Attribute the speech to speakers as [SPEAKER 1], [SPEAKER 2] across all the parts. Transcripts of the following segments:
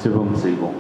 [SPEAKER 1] ஜெபம் செய்வோம்.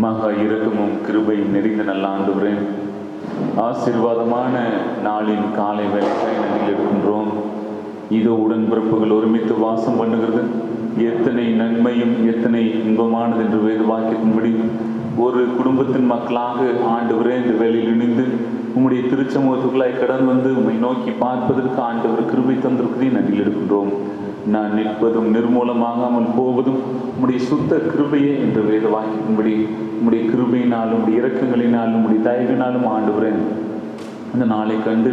[SPEAKER 1] மகா இரக்கமும் கிருபையும் நிறைந்த நல்ல ஆண்டவரே, ஆசீர்வாதமான நாளின் காலை வேளையை நாங்கள் எடுக்கின்றோம். இதோ உடன்பிறப்புகள் ஒருமித்து வாசம் பண்ணுகிறது. எத்தனை நன்மையும் எத்தனை இன்பமானது என்று வேத வாக்கியத்தின்படி ஒரு குடும்பத்தின் மக்களாக ஆண்டவரே இந்த வேளையில் இணைந்து உம்முடைய திருச்சமூகத்துக்குள்ளாய் கடந்து வந்து உம்மை நோக்கி பார்ப்பதற்கு ஆண்டவர் கிருபை தந்திருக்கிறதை நாங்கள் எடுக்கின்றோம். நான் நிற்பதும் நிர்மூலமாகாமல் போவதும் உம்முடைய சுத்த கிருபையே என்று வேத வாக்கியத்தின்படி உம்முடைய கிருபையினாலும் உம்முடைய இரக்கங்களினாலும் உம்முடைய தயவினாலும் ஆண்டவரே அந்த நாளை கண்டு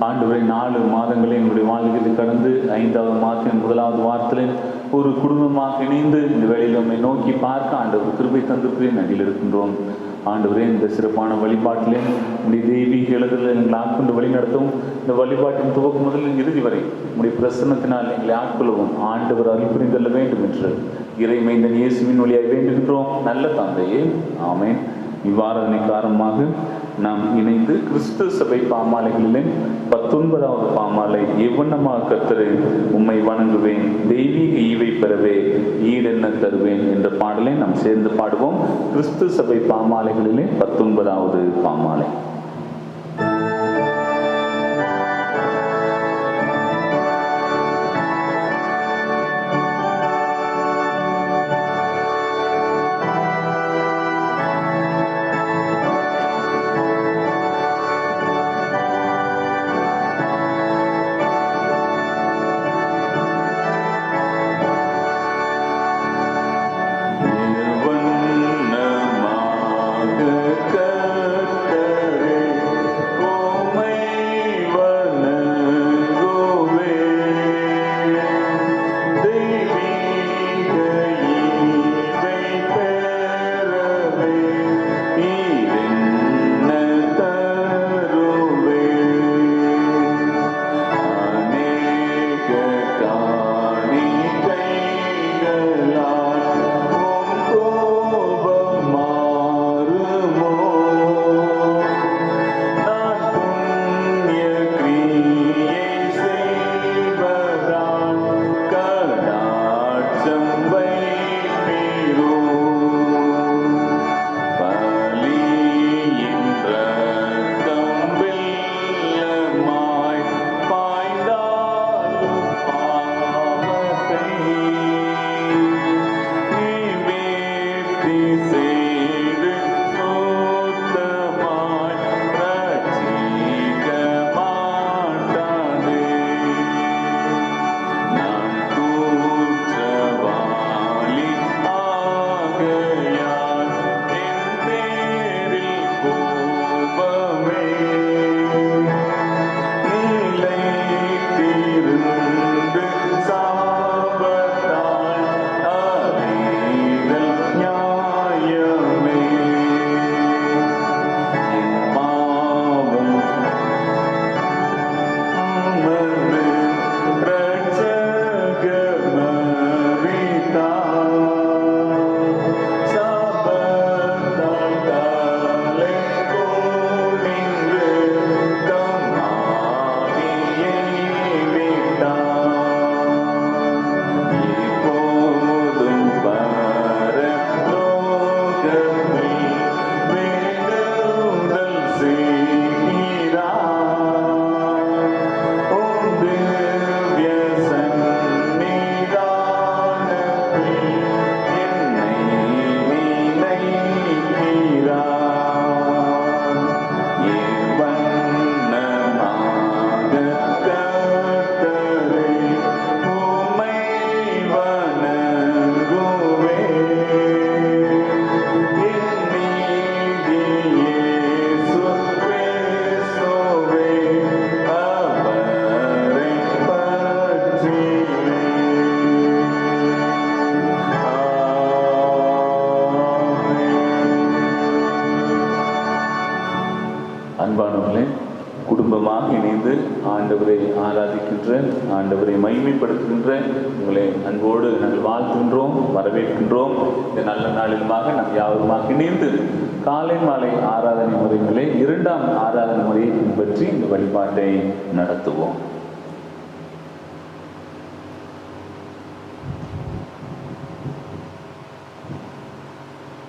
[SPEAKER 1] ஆண்டவரை 4 மாதங்களை எங்களுடைய வாழ்க்கையில் கடந்து 5வது மாதத்தின் 1வது வாரத்தில் ஒரு குடும்பமாக இணைந்து இந்த வேளையில் நம்மை நோக்கி பார்க்க ஆண்டவர் கிருபை தந்திருக்கிறேன் நடில் இருக்கின்றோம். ஆண்டவரே, இந்த சிறப்பான வழிபாட்டிலே உடைய தெய்வீக எழுதலில் எங்களை ஆட்கொண்டு வழி நடத்தவும், இந்த வழிபாட்டின் துவக்கம் முதலில் இறுதி வரை உடைய பிரசன்னத்தினால் எங்களை ஆட்கொள்ளவும் ஆண்டவர் அருள் புரிந்தல்ல வேண்டும் என்று இறைமைந்தன் இயேசுவின் வழியாக வேண்டுகின்றோம் நல்ல தந்தையே, ஆமேன். இவ்வாறு காரணமாக நாம் இணைந்து கிறிஸ்து சபை பாமாலைகளிலே 19வது பாமாலை எவ்வண்ணமாக கர்த்தரே உம்மை வணங்குவேன், தெய்வீக ஈவை பெறவே ஈடென்ன தருவேன் என்ற பாடலை நாம் சேர்ந்து பாடுவோம். கிறிஸ்து சபை பாமாலைகளிலே 19வது பாமாலை.
[SPEAKER 2] கர்த்தரே
[SPEAKER 1] ஆண்டவரை ஆராதிக்கின்ற, ஆண்டவரை மகிமைப்படுத்துகின்ற உங்களை அன்போடு நாங்கள் வாழ்த்துகின்றோம், வரவேற்கின்றோம். இந்த நல்ல நாளிலுமாக நாம் யாவருமாக இணைந்து காலை மாலை ஆராதனை முறைகளே 2ஆம் ஆராதனை முறையை பின்பற்றி இந்த வழிபாட்டை நடத்துவோம்.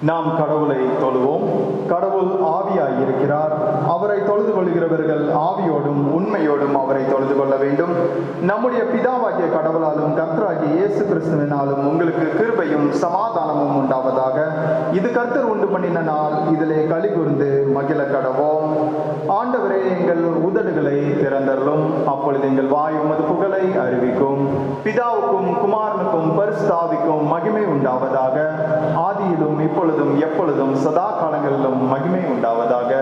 [SPEAKER 2] நாம் கடவுளை தொழுவோம். கடவுள் ஆவியாய் இருக்கிறார். அவரை தொழுது கொள்கிறவர்கள் ஆவியோடும் உண்மையோடும் அவரை தொழுது கொள்ள வேண்டும். நம்முடைய பிதாவாகிய கடவுளாலும் கர்த்தராகிய இயேசு கிறிஸ்துவினாலும் உங்களுக்கு கிருபையும் சமாதானமும் உண்டாவதாக. இது கர்த்தர் உண்டு பண்ணின நாள், இதிலே களி கூர்ந்து மகிழ கடவோம். ஆண்டவரே, எங்கள் உதடுகளை திறந்தருளும், அப்பொழுது எங்கள் வாய் உமது புகழை அறிவிக்கும். பிதாவுக்கும் குமாரனுக்கும் பரிசுத்த ஆவிக்கும் மகிமை உண்டாவதாக. ஆதியிலும் இப்பொழுதும் எப்பொழுதும் சதா காலங்களிலும் மகிமை உண்டாவதாக.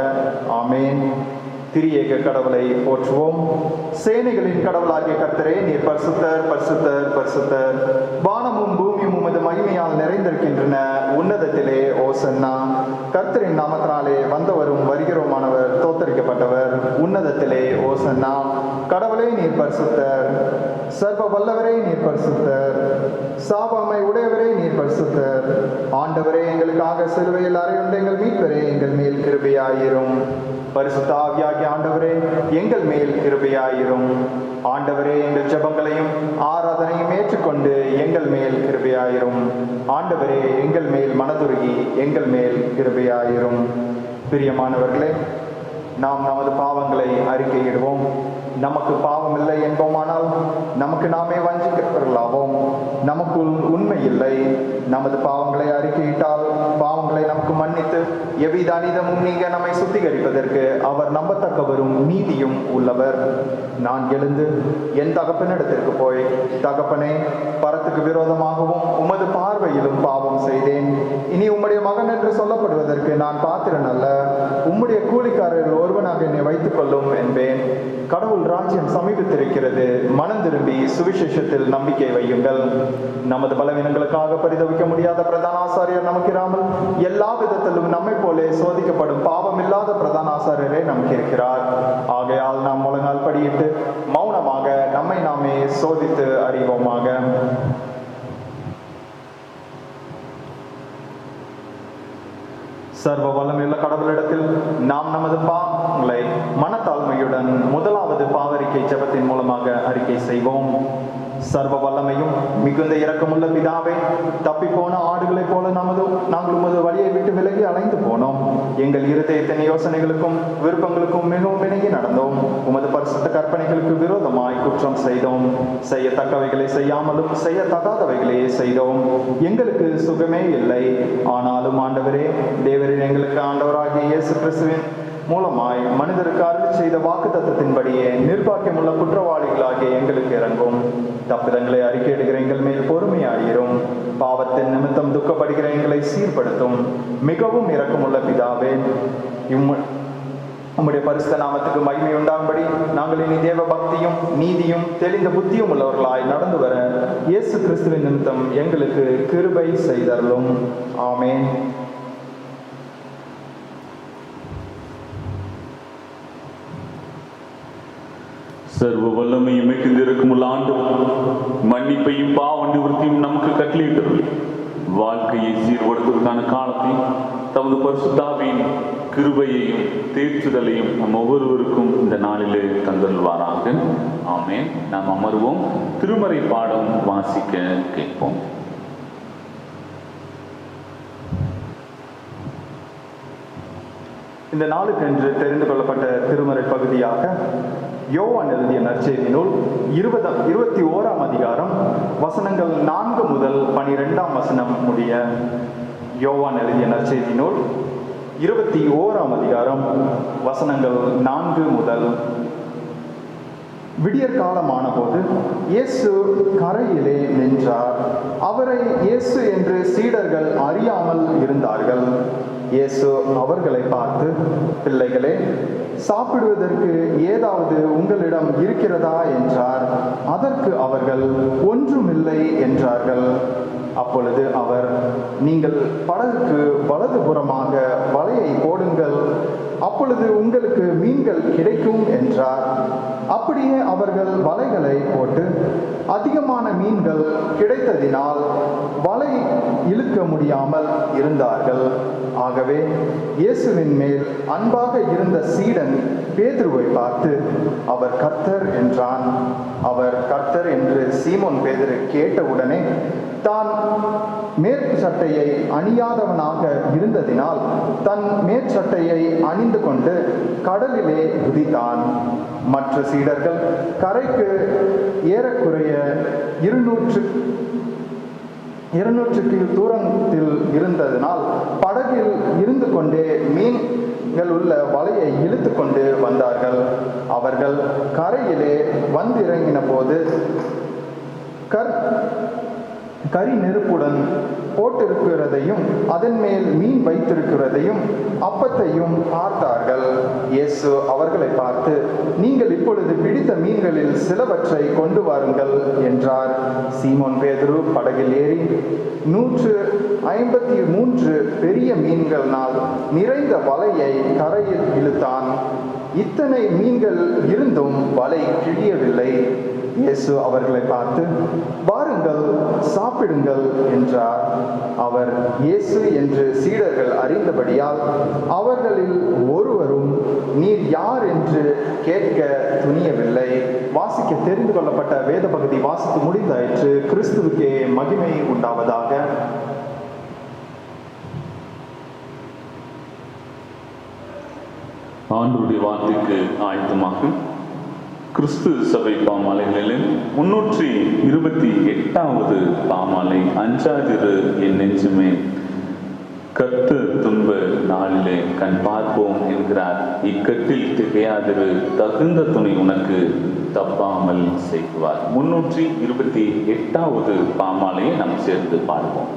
[SPEAKER 2] ஆமேன். திரியேக கடவுளை போற்றுவோம். சேனைகளின் கடவுளாகிய கர்த்தரே, நீர் பரிசுத்தர், பரிசுத்தர், பரிசுத்தர். வானமும் பூமியும் உமது மகிமையால் நிறைந்திருக்கின்றன. உன்னதத்திலே ஓசன்னா. கர்த்தரின் நாமத்தினாலே வந்தவரும் வருகிறோமானவர் தோத்தரிக்கப்பட்டவர். உன்னதத்திலே ஓசன்னா. கடவுளே, நீர் பரிசுத்தர். சர்வ வல்லவரே, நீர் பரிசுத்தர். சாபமை உடையவரே, நீர் பரிசுத்தர். ஆண்டவரே, எங்களுக்காக சிலுவையில் அறையுண்ட எங்கள் மீட்பரே, எங்கள் மேல் கிருபையாயிரும். பரிசுத்த ஆவியாகிய ஆண்டவரே, எங்கள் மேல் கிருபையாயிரும். ஆண்டவரே, எங்கள் ஜெபங்களையும் ஆராதனையும் ஏற்றுக்கொண்டு எங்கள் மேல் கிருபையாயிரும். ஆண்டவரே, எங்கள் மேல் மனதுருகி எங்கள் மேல் கிருபையாயிரும். பிரியமானவர்களே, நாம் நமது பாவங்களை அறிக்கையிடுவோம். நமக்கு பாவம் இல்லை என்போமானால் நமக்கு நாமே வஞ்சிக்கிறவர்களாவோம். நமக்குள் உண்மை இல்லை. நமது பாவங்களை அறிக்கையிட்டால் பாவங்களை நமக்கு மன்னித்து எவ்வித அநீதமும் நீங்க நம்மை சுத்திகரிப்பதற்கு அவர் நம்பத்தக்கவரும் நீதியும் உள்ளவர். நான் எழுந்து என் தகப்பனிடத்திற்கு போய், தகப்பனே, பரத்துக்கு விரோதமாகவும் உமது பார்வையிலும் பாவம் செய்தேன். இனி உம்முடைய மகன் என்று சொல்லப்படுவதற்கு நான் பாத்திரன் அல்ல. உம்முடைய கூலிக்காரர்கள் ஒருவனாக என்னை வைத்துக் கொள்ளும் என்பேன். கடவுள் ராஜ்யம் சமீபித்திருக்கிறது. மனம் திரும்பி சுவிசேஷத்தில் நம்பிக்கை வையுங்கள். நமது பலவீனங்களுக்காக பரிதவிக்க முடியாத பிரதான ஆசாரியர் நமக்கிராமல் எல்லா விதத்திலும் நம்மை போலே சோதிக்கப்படும் பாவம் இல்லாத பிரதான ஆசாரியரே நமக்கு இருக்கிறார். ஆகையால் நாம் முழங்கால் படியிட்டு மௌனமாக நம்மை நாமே சோதித்து அறிவோமாக. சர்வ வல்லமையுள்ள கடவுளிடத்தில் நாம் நமது பாவங்களை மனத்தாழ்மையுடன் முதலாவது பாவறிக்கை ஜெபத்தின் மூலமாக அறிக்கை செய்வோம். சர்வ வல்லமையும் மிகுந்த இரக்கமுள்ள பிதாவே, தப்பி போன ஆடுகளைப் போல நாங்கள் உமது வழியை விட்டு விலகி அலைந்து போனோம். எங்கள் இருதயத்தின் யோசனைகளுக்கும் விருப்பங்களுக்கும் மிகவும் இணங்கி நடந்தோம். உமது பரிசுத்த கற்பனைகளுக்கு விரோதமாய் குற்றம் செய்தோம். செய்யத்தக்கவைகளை செய்யாமலும் செய்யத்தகாதவைகளையே செய்தோம். எங்களுக்கு சுகமே இல்லை. ஆனாலும் ஆண்டவரே, தேவரின் எங்களுக்கு ஆண்டவராகிய இயேசு கிறிஸ்துவின் மூலமாய் மனிதருக்கு அருள் செய்த வாக்குத்தத்தத்தின்படியே நிர்பாக்கியமுள்ள குற்றவாளிகளாகிய எங்களுக்கு இறங்கும். தப்பிதங்களை அறிக்கையிடுகிற எங்கள் மேல் பொறுமையாயிரும். பாவத்தின் நிமித்தம் துக்கப்படுகிற எங்களை சீர்படுத்தும். மிகவும் இரக்கமுள்ள பிதாவே, உம்முடைய பரிசுத்த நாமத்துக்கு மகிமை உண்டாகும்படி நாங்கள் இனி தேவ பக்தியும் நீதியும் தெளிந்த புத்தியும் உள்ளவர்களாய் நடந்து வர இயேசு கிறிஸ்துவின் நிமித்தம் எங்களுக்கு கிருபை செய்தருளும். ஆமேன்.
[SPEAKER 1] சர்வ வல்லமையும் மிகுந்திருக்கும் ஆண்டவர் மன்னிப்பையும் பாவ நிவர்த்தியும் நமக்கு கட்டளையிட்டவர்கள் வாழ்க்கையை சீர்படுத்துவதற்கான காலத்தை தமது பரிசுத்தாவின் கிருபையையும் தேற்றுதலையும் நம் ஒவ்வொருவருக்கும் இந்த நாளிலே தந்தருள்வாராக. ஆமென். நாம் அமர்வோம். திருமறை பாடம் வாசிக்க கேட்போம்.
[SPEAKER 2] இந்த நாளுக்கென்று தெரிந்து கொள்ளப்பட்ட திருமறை பகுதியாக யோவான் எழுதிய நற்செய்தி நூல் 21ஆம் அதிகாரம் வசனங்கள் 4 முதல் 12ஆம் வசனம் முடிய. யோவான் எழுதிய நற்செய்தி நூல் 21ஆம் அதிகாரம் வசனங்கள் 4 முதல். விடியற் காலமான போது இயேசு கரையிலே நின்றார். அவரை இயேசு என்று சீடர்கள் அறியாமல் இருந்தார்கள். இயேசு அவர்களை பார்த்து, பிள்ளைகளே, சாப்பிடுவதற்கு ஏதாவது உங்களிடம் இருக்கிறதா என்றார். அதற்கு அவர்கள் ஒன்றுமில்லை என்றார்கள். அப்பொழுது அவர், நீங்கள் படகுக்கு வலதுபுறமாக வலையை போடுங்கள், அப்பொழுது உங்களுக்கு மீன்கள் கிடைக்கும் என்றார். அப்படியே அவர்கள் வலைகளை போட்டு அதிகமான மீன்கள் கிடைத்ததினால் வலை இழுக்க முடியாமல் இருந்தார்கள். ஆகவே இயேசுவின் மேல் அன்பாக இருந்த சீடன் பேதுருவை பார்த்து, அவர் கர்த்தர் என்றான். அவர் கர்த்தர் என்று சீமோன் பேதுரு கேட்டவுடனே தான் மேற்சட்டையை அணியாதவனாக இருந்ததினால் தன் மேற்சட்டையை அணிந்து கொண்டு கடலிலே குதித்தான். மற்ற சீடர்கள் கரைக்கு ஏறக்குறைய 200 தூரத்தில் இருந்ததினால் படகில் இருந்து கொண்டே மீன்கள் உள்ள வலையை இழுத்து கொண்டு வந்தார்கள். அவர்கள் கரையிலே வந்திறங்கின போது கரி நெருப்புடன் போட்டிருக்கிறதையும் அதன் மேல் மீன் வைத்திருக்கிறதையும் அப்பத்தையும் பார்த்தார்கள். இயேசு அவர்களை பார்த்து, நீங்கள் இப்பொழுது பிடித்த மீன்களில் சிலவற்றை கொண்டு வாருங்கள் என்றார். சீமோன் பேதுரு படகில் ஏறி 153 பெரிய மீன்களினால் நிறைந்த வலையை கரையில் இழுத்தான். இத்தனை மீன்கள் இருந்தும் வலை கிழியவில்லை. இயேசு அவர்களை பார்த்து, வாருங்கள் சாப்பிடுங்கள் என்றார். அவர் இயேசு என்று சீடர்கள் அறிந்தபடியால் அவர்களில் ஒருவரும் நீர் யார் என்று கேட்க துணியவில்லை. வாசிக்க தெரிந்து கொள்ளப்பட்ட வேத பகுதி வாசித்து முடிந்தாயிற்று. கிறிஸ்துவுக்கே மகிமை உண்டாவதாக.
[SPEAKER 1] ஆண்டவருடைய வார்த்தைக்கு ஆயத்தமாக கிறிஸ்து சபை பாமாலைகளில் 328வது பாமாலை, அஞ்சாதிரு என் நெஞ்சுமே கர்த்தர் துன்ப நாளிலே கண் பார்ப்போம் என்கிறார். இக்கட்டில் திகையாதிரு, தகுந்த துணை உனக்கு தப்பாமல் செய்வார். 328வது பாமாலையை நாம் சேர்ந்து பார்ப்போம்.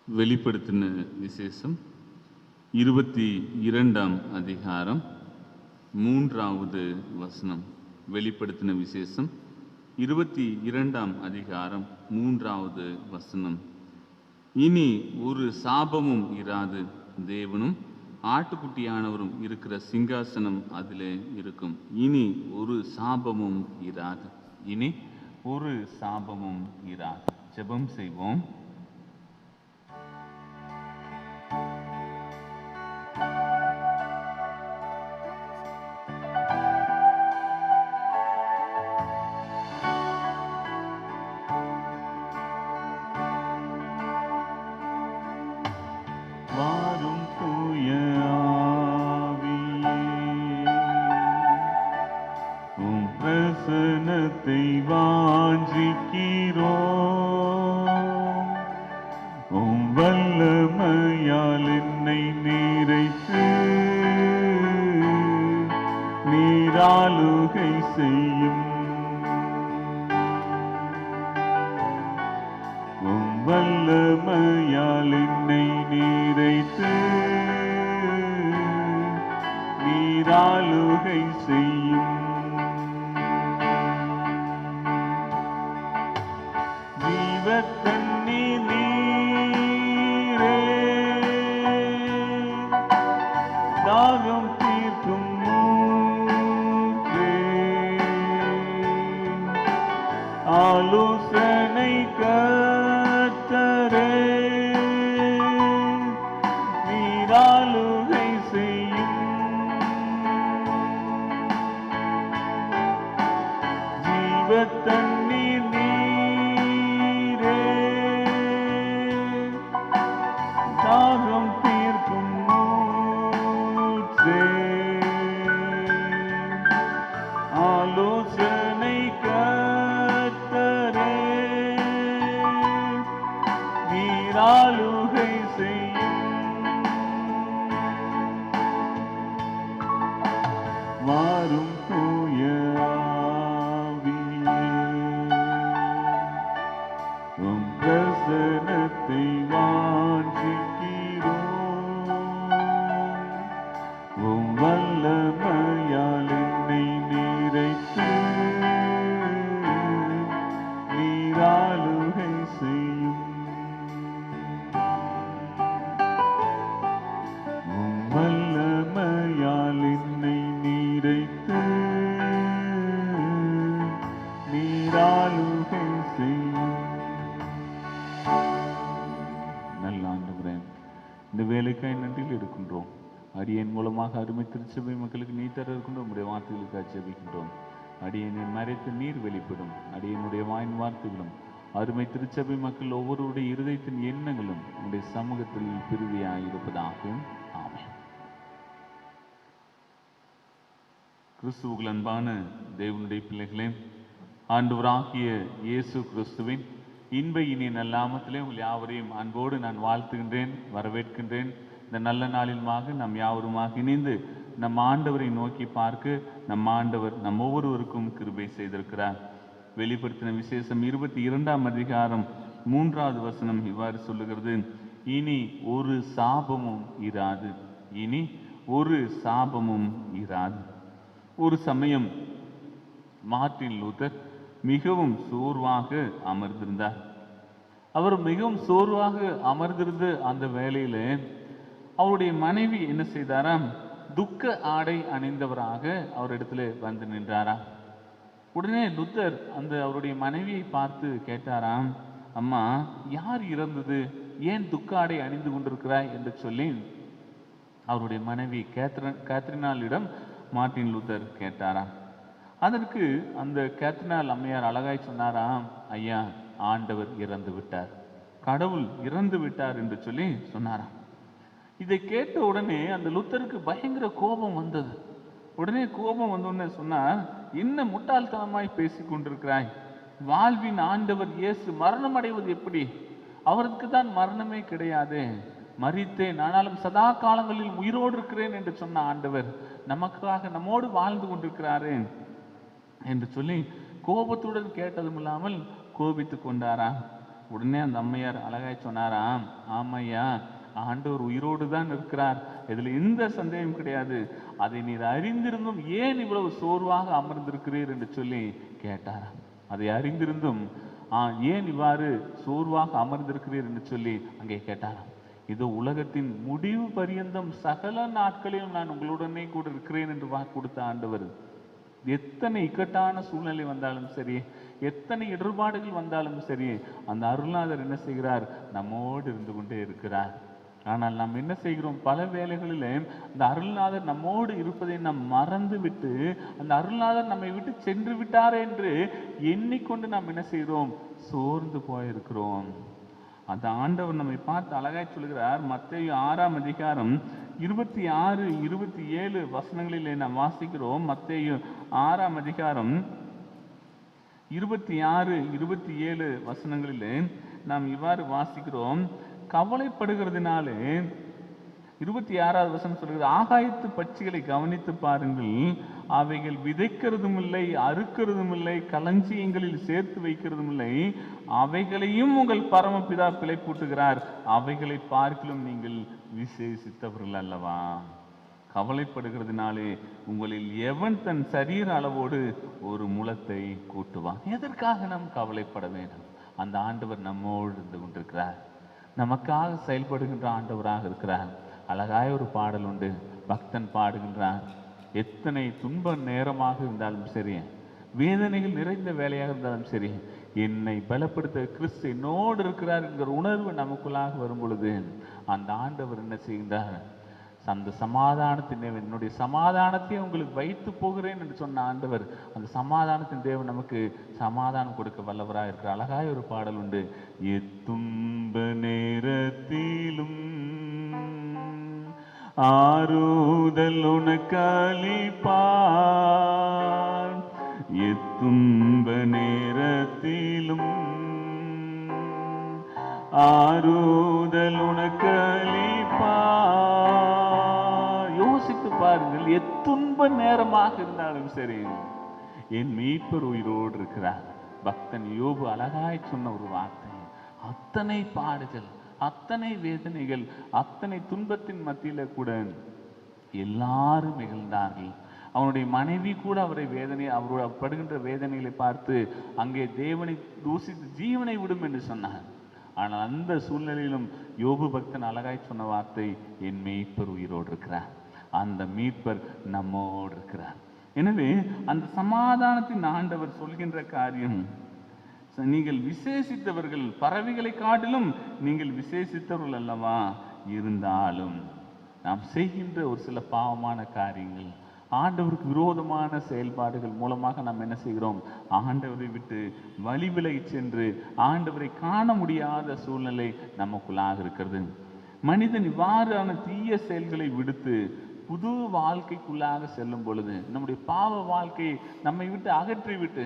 [SPEAKER 1] வெளிப்படுத்தின விசேஷம் 22ஆம் அதிகாரம் 3வது வசனம். வெளிப்படுத்தின விசேஷம் 22ஆம் அதிகாரம் 3வது வசனம். இனி ஒரு சாபமும் இராது, தேவனும் ஆட்டுக்குட்டியானவரும் இருக்கிற சிங்காசனம் அதிலே இருக்கும். இனி ஒரு சாபமும் இராது. இனி ஒரு சாபமும் இராது. ஜெபம் செய்வோம். வாரும் தூய ஆவியே, உம் பிரசன்னத்தை வாஞ்சிக்கிறோம். உம் வல்லமையால் என்னை நிறைத்து நீராளுகை செய்யும். உம் வல்லமையால் என்னை நிறைத்து நீராளுகை செய்யும். ஜீவத்தண்ணீர் நீரே, தாகம் தீர்க்கும் ஊற்றே, ஆலோசனை கர்த்தரே, நீராளுகை செய்யும். ஜீவத்தண்ணீர் நீரே, தாகம் தீர்க்கும் ஊற்றே, ஆலோசனை கர்த்தரே, நீராளுகை செய்யும். வாரும் தூய ஆவியே, உம் பிரசன்னத்தை வாஞ்சிக்கிறோம். உம் வல்லமையால் என்னை நிறைத்து நீராளுகை செய்யும். உம் வல்லமையால் என்னை நிறைத்து நீராளுகை செய்யும். நல்ல ஆண்டவரே, இந்த வேலைக்காய் நன்றியில் இருக்கின்றோம். அடியேன் மூலமாக அருமை திருச்சபை மக்களுக்கு நீ தர இருக்கின்ற உடைய வார்த்தைகளுக்காக ஜெபிக்கின்றோம். அடியேனை மறைத்து நீர் வெளிப்படும். அடியனுடைய வாயின் வார்த்தைகளும் அருமை திருச்சபை மக்கள் ஒவ்வொருடைய இருதயத்தின் எண்ணங்களும் உடைய சமூகத்தில் பிரிதியாயிருப்பதாக. ஆமென். கிறிஸ்துவுக்குள் அன்பான தேவனுடைய பிள்ளைகளே, ஆண்டவராகிய இயேசு கிறிஸ்துவின் இன்ப இனிய நல்லாமத்திலே உங்கள் யாவரையும் அன்போடு நான் வாழ்த்துகின்றேன், வரவேற்கின்றேன். இந்த நல்ல நாளிலுமாக நம் யாவருமாக இணைந்து நம் ஆண்டவரை நோக்கி பார்க்க நம் ஆண்டவர் நம் ஒவ்வொருவருக்கும் கிருபை செய்திருக்கிறார். வெளிப்படுத்தின விசேஷம் 22ஆம் அதிகாரம் 3வது வசனம் இவ்வாறு சொல்லுகிறது. இனி ஒரு சாபமும் இராது. இனி ஒரு சாபமும் இராது. ஒரு சமயம் மார்ட்டின் லூத்தர் மிகவும் சோர்வாக அமர்ந்திருந்தார். அவர் மிகவும் சோர்வாக அமர்ந்திருந்த அந்த வேளையில அவருடைய மனைவி என்ன செய்தாராம்? துக்க ஆடை அணிந்தவராக அவரிடத்துல வந்து நின்றாராம். உடனே லூத்தர் அந்த அவருடைய மனைவியை பார்த்து கேட்டாராம், அம்மா, யார் இறந்தது? ஏன் துக்க ஆடை அணிந்து கொண்டிருக்கிறாய் என்று சொல்லி அவருடைய மனைவி கேத்ரினாலிடம் மார்ட்டின் லூத்தர் கேட்டாராம். அதற்கு அந்த கேத்ரினால் அம்மையார் அழகாய் சொன்னாராம், ஐயா, ஆண்டவர் இறந்து விட்டார், கடவுள் இறந்து விட்டார் என்று சொல்லி சொன்னாராம். இதை கேட்ட உடனே அந்த லூத்தருக்கு பயங்கர கோபம் வந்தது. உடனே கோபம் வந்தோடனே சொன்னார், என்ன முட்டாள்தனமாய் பேசிக் கொண்டிருக்கிறாய்? வாழ்வின் ஆண்டவர் இயேசு மரணம் அடைவது எப்படி? அவருக்கு தான் மரணமே கிடையாது. மரித்தேன், ஆனாலும் சதா காலங்களில் உயிரோடு இருக்கிறேன் என்று சொன்ன ஆண்டவர் நமக்காக நம்மோடு வாழ்ந்து கொண்டிருக்கிறாரு என்று சொல்லி கோபத்துடன் கேட்டதும் இல்லாமல் கோபித்து கொண்டாராம். உடனே அந்த அம்மையார் அழகாய் சொன்னாராம், ஆமையா, ஆண்டவர் உயிரோடு தான் இருக்கிறார், இதில் எந்த சந்தேகம் கிடையாது. அதை நீர் அறிந்திருந்தும் ஏன் இவ்வளவு சோர்வாக அமர்ந்திருக்கிறீர் என்று சொல்லி கேட்டார். அதை அறிந்திருந்தும் ஏன் இவ்வாறு சோர்வாக அமர்ந்திருக்கிறீர் என்று சொல்லி அங்கே கேட்டாராம். இது உலகத்தின் முடிவு பரியந்தம் சகல நாட்களிலும் நான் உங்களுடனே கூட இருக்கிறேன் என்று வாக்கு கொடுத்த ஆண்டவர். எத்தனை இக்கட்டான சூழ்நிலை வந்தாலும் சரி, எத்தனை இடர்பாடுகள் வந்தாலும் சரி, அந்த அருள்நாதர் என்ன செய்கிறார்? நம்மோடு இருந்து கொண்டே இருக்கிறார். ஆனால் நாம் என்ன செய்கிறோம்? பல வேளைகளில் அந்த அருள்நாதர் நம்மோடு இருப்பதை நாம் மறந்து விட்டு, அந்த அருள்நாதர் நம்மை விட்டு சென்று விட்டார் என்று எண்ணிக்கொண்டு நாம் என்ன செய்கிறோம்? சோர்ந்து போயிருக்கிறோம். அந்த ஆண்டவர் நம்மை பார்த்து அழகாய் சொல்கிறார். மத்தேயு 6ஆம் அதிகாரம் 26, 27 வசனங்களிலே நாம் வாசிக்கிறோம். மத்தேயு 6ஆம் அதிகாரம் 26, 27 வசனங்களிலே நாம் இவ்வாறு வாசிக்கிறோம். கவலைப்படுகிறதுனாலே 26வது வசனம் சொல்கிறது, ஆகாயத்து பட்சிகளை கவனித்து பாருங்கள், அவைகள் விதைக்கிறதும் இல்லை, அறுக்கிறதும் இல்லை, களஞ்சியங்களில் சேர்த்து வைக்கிறதும் இல்லை, அவைகளையும் உங்கள் பரமபிதா பிழைப்பூட்டுகிறார், அவைகளை பார்க்கிலும் நீங்கள் விசேஷித்தவர்கள் அல்லவா? கவலைப்படுகிறதுனாலே உங்களில் எவன் தன் சரீர அளவோடு ஒரு முளத்தை கூட்டுவான்? எதற்காக நாம் கவலைப்பட வேண்டும்? அந்த ஆண்டவர் நம்மோடு இருந்து கொண்டிருக்கிறார், நமக்காக செயல்படுகின்ற ஆண்டவராக இருக்கிறார். அழகாய ஒரு பாடல் உண்டு, பக்தன் பாடுகின்றான். எத்தனை துன்ப நேரமாக இருந்தாலும் சரி, வேதனைகள் நிறைந்த வேலையாக இருந்தாலும் சரி, என்னை பலப்படுத்த கிறிஸ்து என்னோடு இருக்கிறார் என்கிற உணர்வு நமக்குள்ளாக வரும் பொழுது அந்த ஆண்டவர் என்ன செய்கின்றார்? அந்த சமாதானத்தின் தேவன், என்னுடைய சமாதானத்தை உங்களுக்கு வைத்து போகிறேன் என்று சொன்ன ஆண்டவர், அந்த சமாதானத்தின் தேவன் நமக்கு சமாதானம் கொடுக்க வல்லவராக இருக்கிற அழகாய ஒரு பாடல் உண்டு. எத்துன்ப நேரத்திலும் ஆறுதல் உனக்களிப்பார், எத்துன்ப நேரத்திலும் ஆறுதல் உனக்களிப்பார். யோசித்து பாருங்கள், எத்துன்ப நேரமாக இருந்தாலும் சரி, என் மீட்பர் உயிரோடு இருக்கிறார். பக்தன் யோபு அழகாய் சொன்ன ஒரு வார்த்தை, அத்தனை பாடுகள், அத்தனை வேதனைகள், அத்தனை துன்பத்தின் மத்தியில கூட எல்லாரும் மகிழ்ந்தார்கள். அவனுடைய மனைவி கூட அவரை அவருடைய படுகின்ற வேதனைகளை பார்த்து அங்கே தேவனை தூசித்து ஜீவனை விடும் என்று சொன்னார். ஆனால் அந்த சூழ்நிலையிலும் யோபு பக்தன் அழகாய் சொன்ன வார்த்தை, என் மீட்பர் உயிரோடு இருக்கிறார், அந்த மீட்பர் நம்மோடு இருக்கிறார். எனவே அந்த சமாதானத்தின் ஆண்டவர் சொல்கின்ற காரியம், நீங்கள் விசேஷித்தவர்கள், பறவைகளை காட்டிலும் நீங்கள் விசேஷித்தவர்கள் அல்லவா? இருந்தாலும் நாம் செய்கின்ற ஒரு சில பாவமான காரியங்கள், ஆண்டவருக்கு விரோதமான செயல்பாடுகள் மூலமாக நாம் என்ன செய்கிறோம்? ஆண்டவரை விட்டு வழி விலகி சென்று ஆண்டவரை காண முடியாத சூழ்நிலை நமக்குள்ளாக இருக்கிறது. மனிதன் இவ்வாறான தீய செயல்களை விடுத்து புது வாழ்க்கைக்குள்ளாக செல்லும் பொழுது, நம்முடைய பாவ வாழ்க்கையை நம்மை விட்டு அகற்றி விட்டு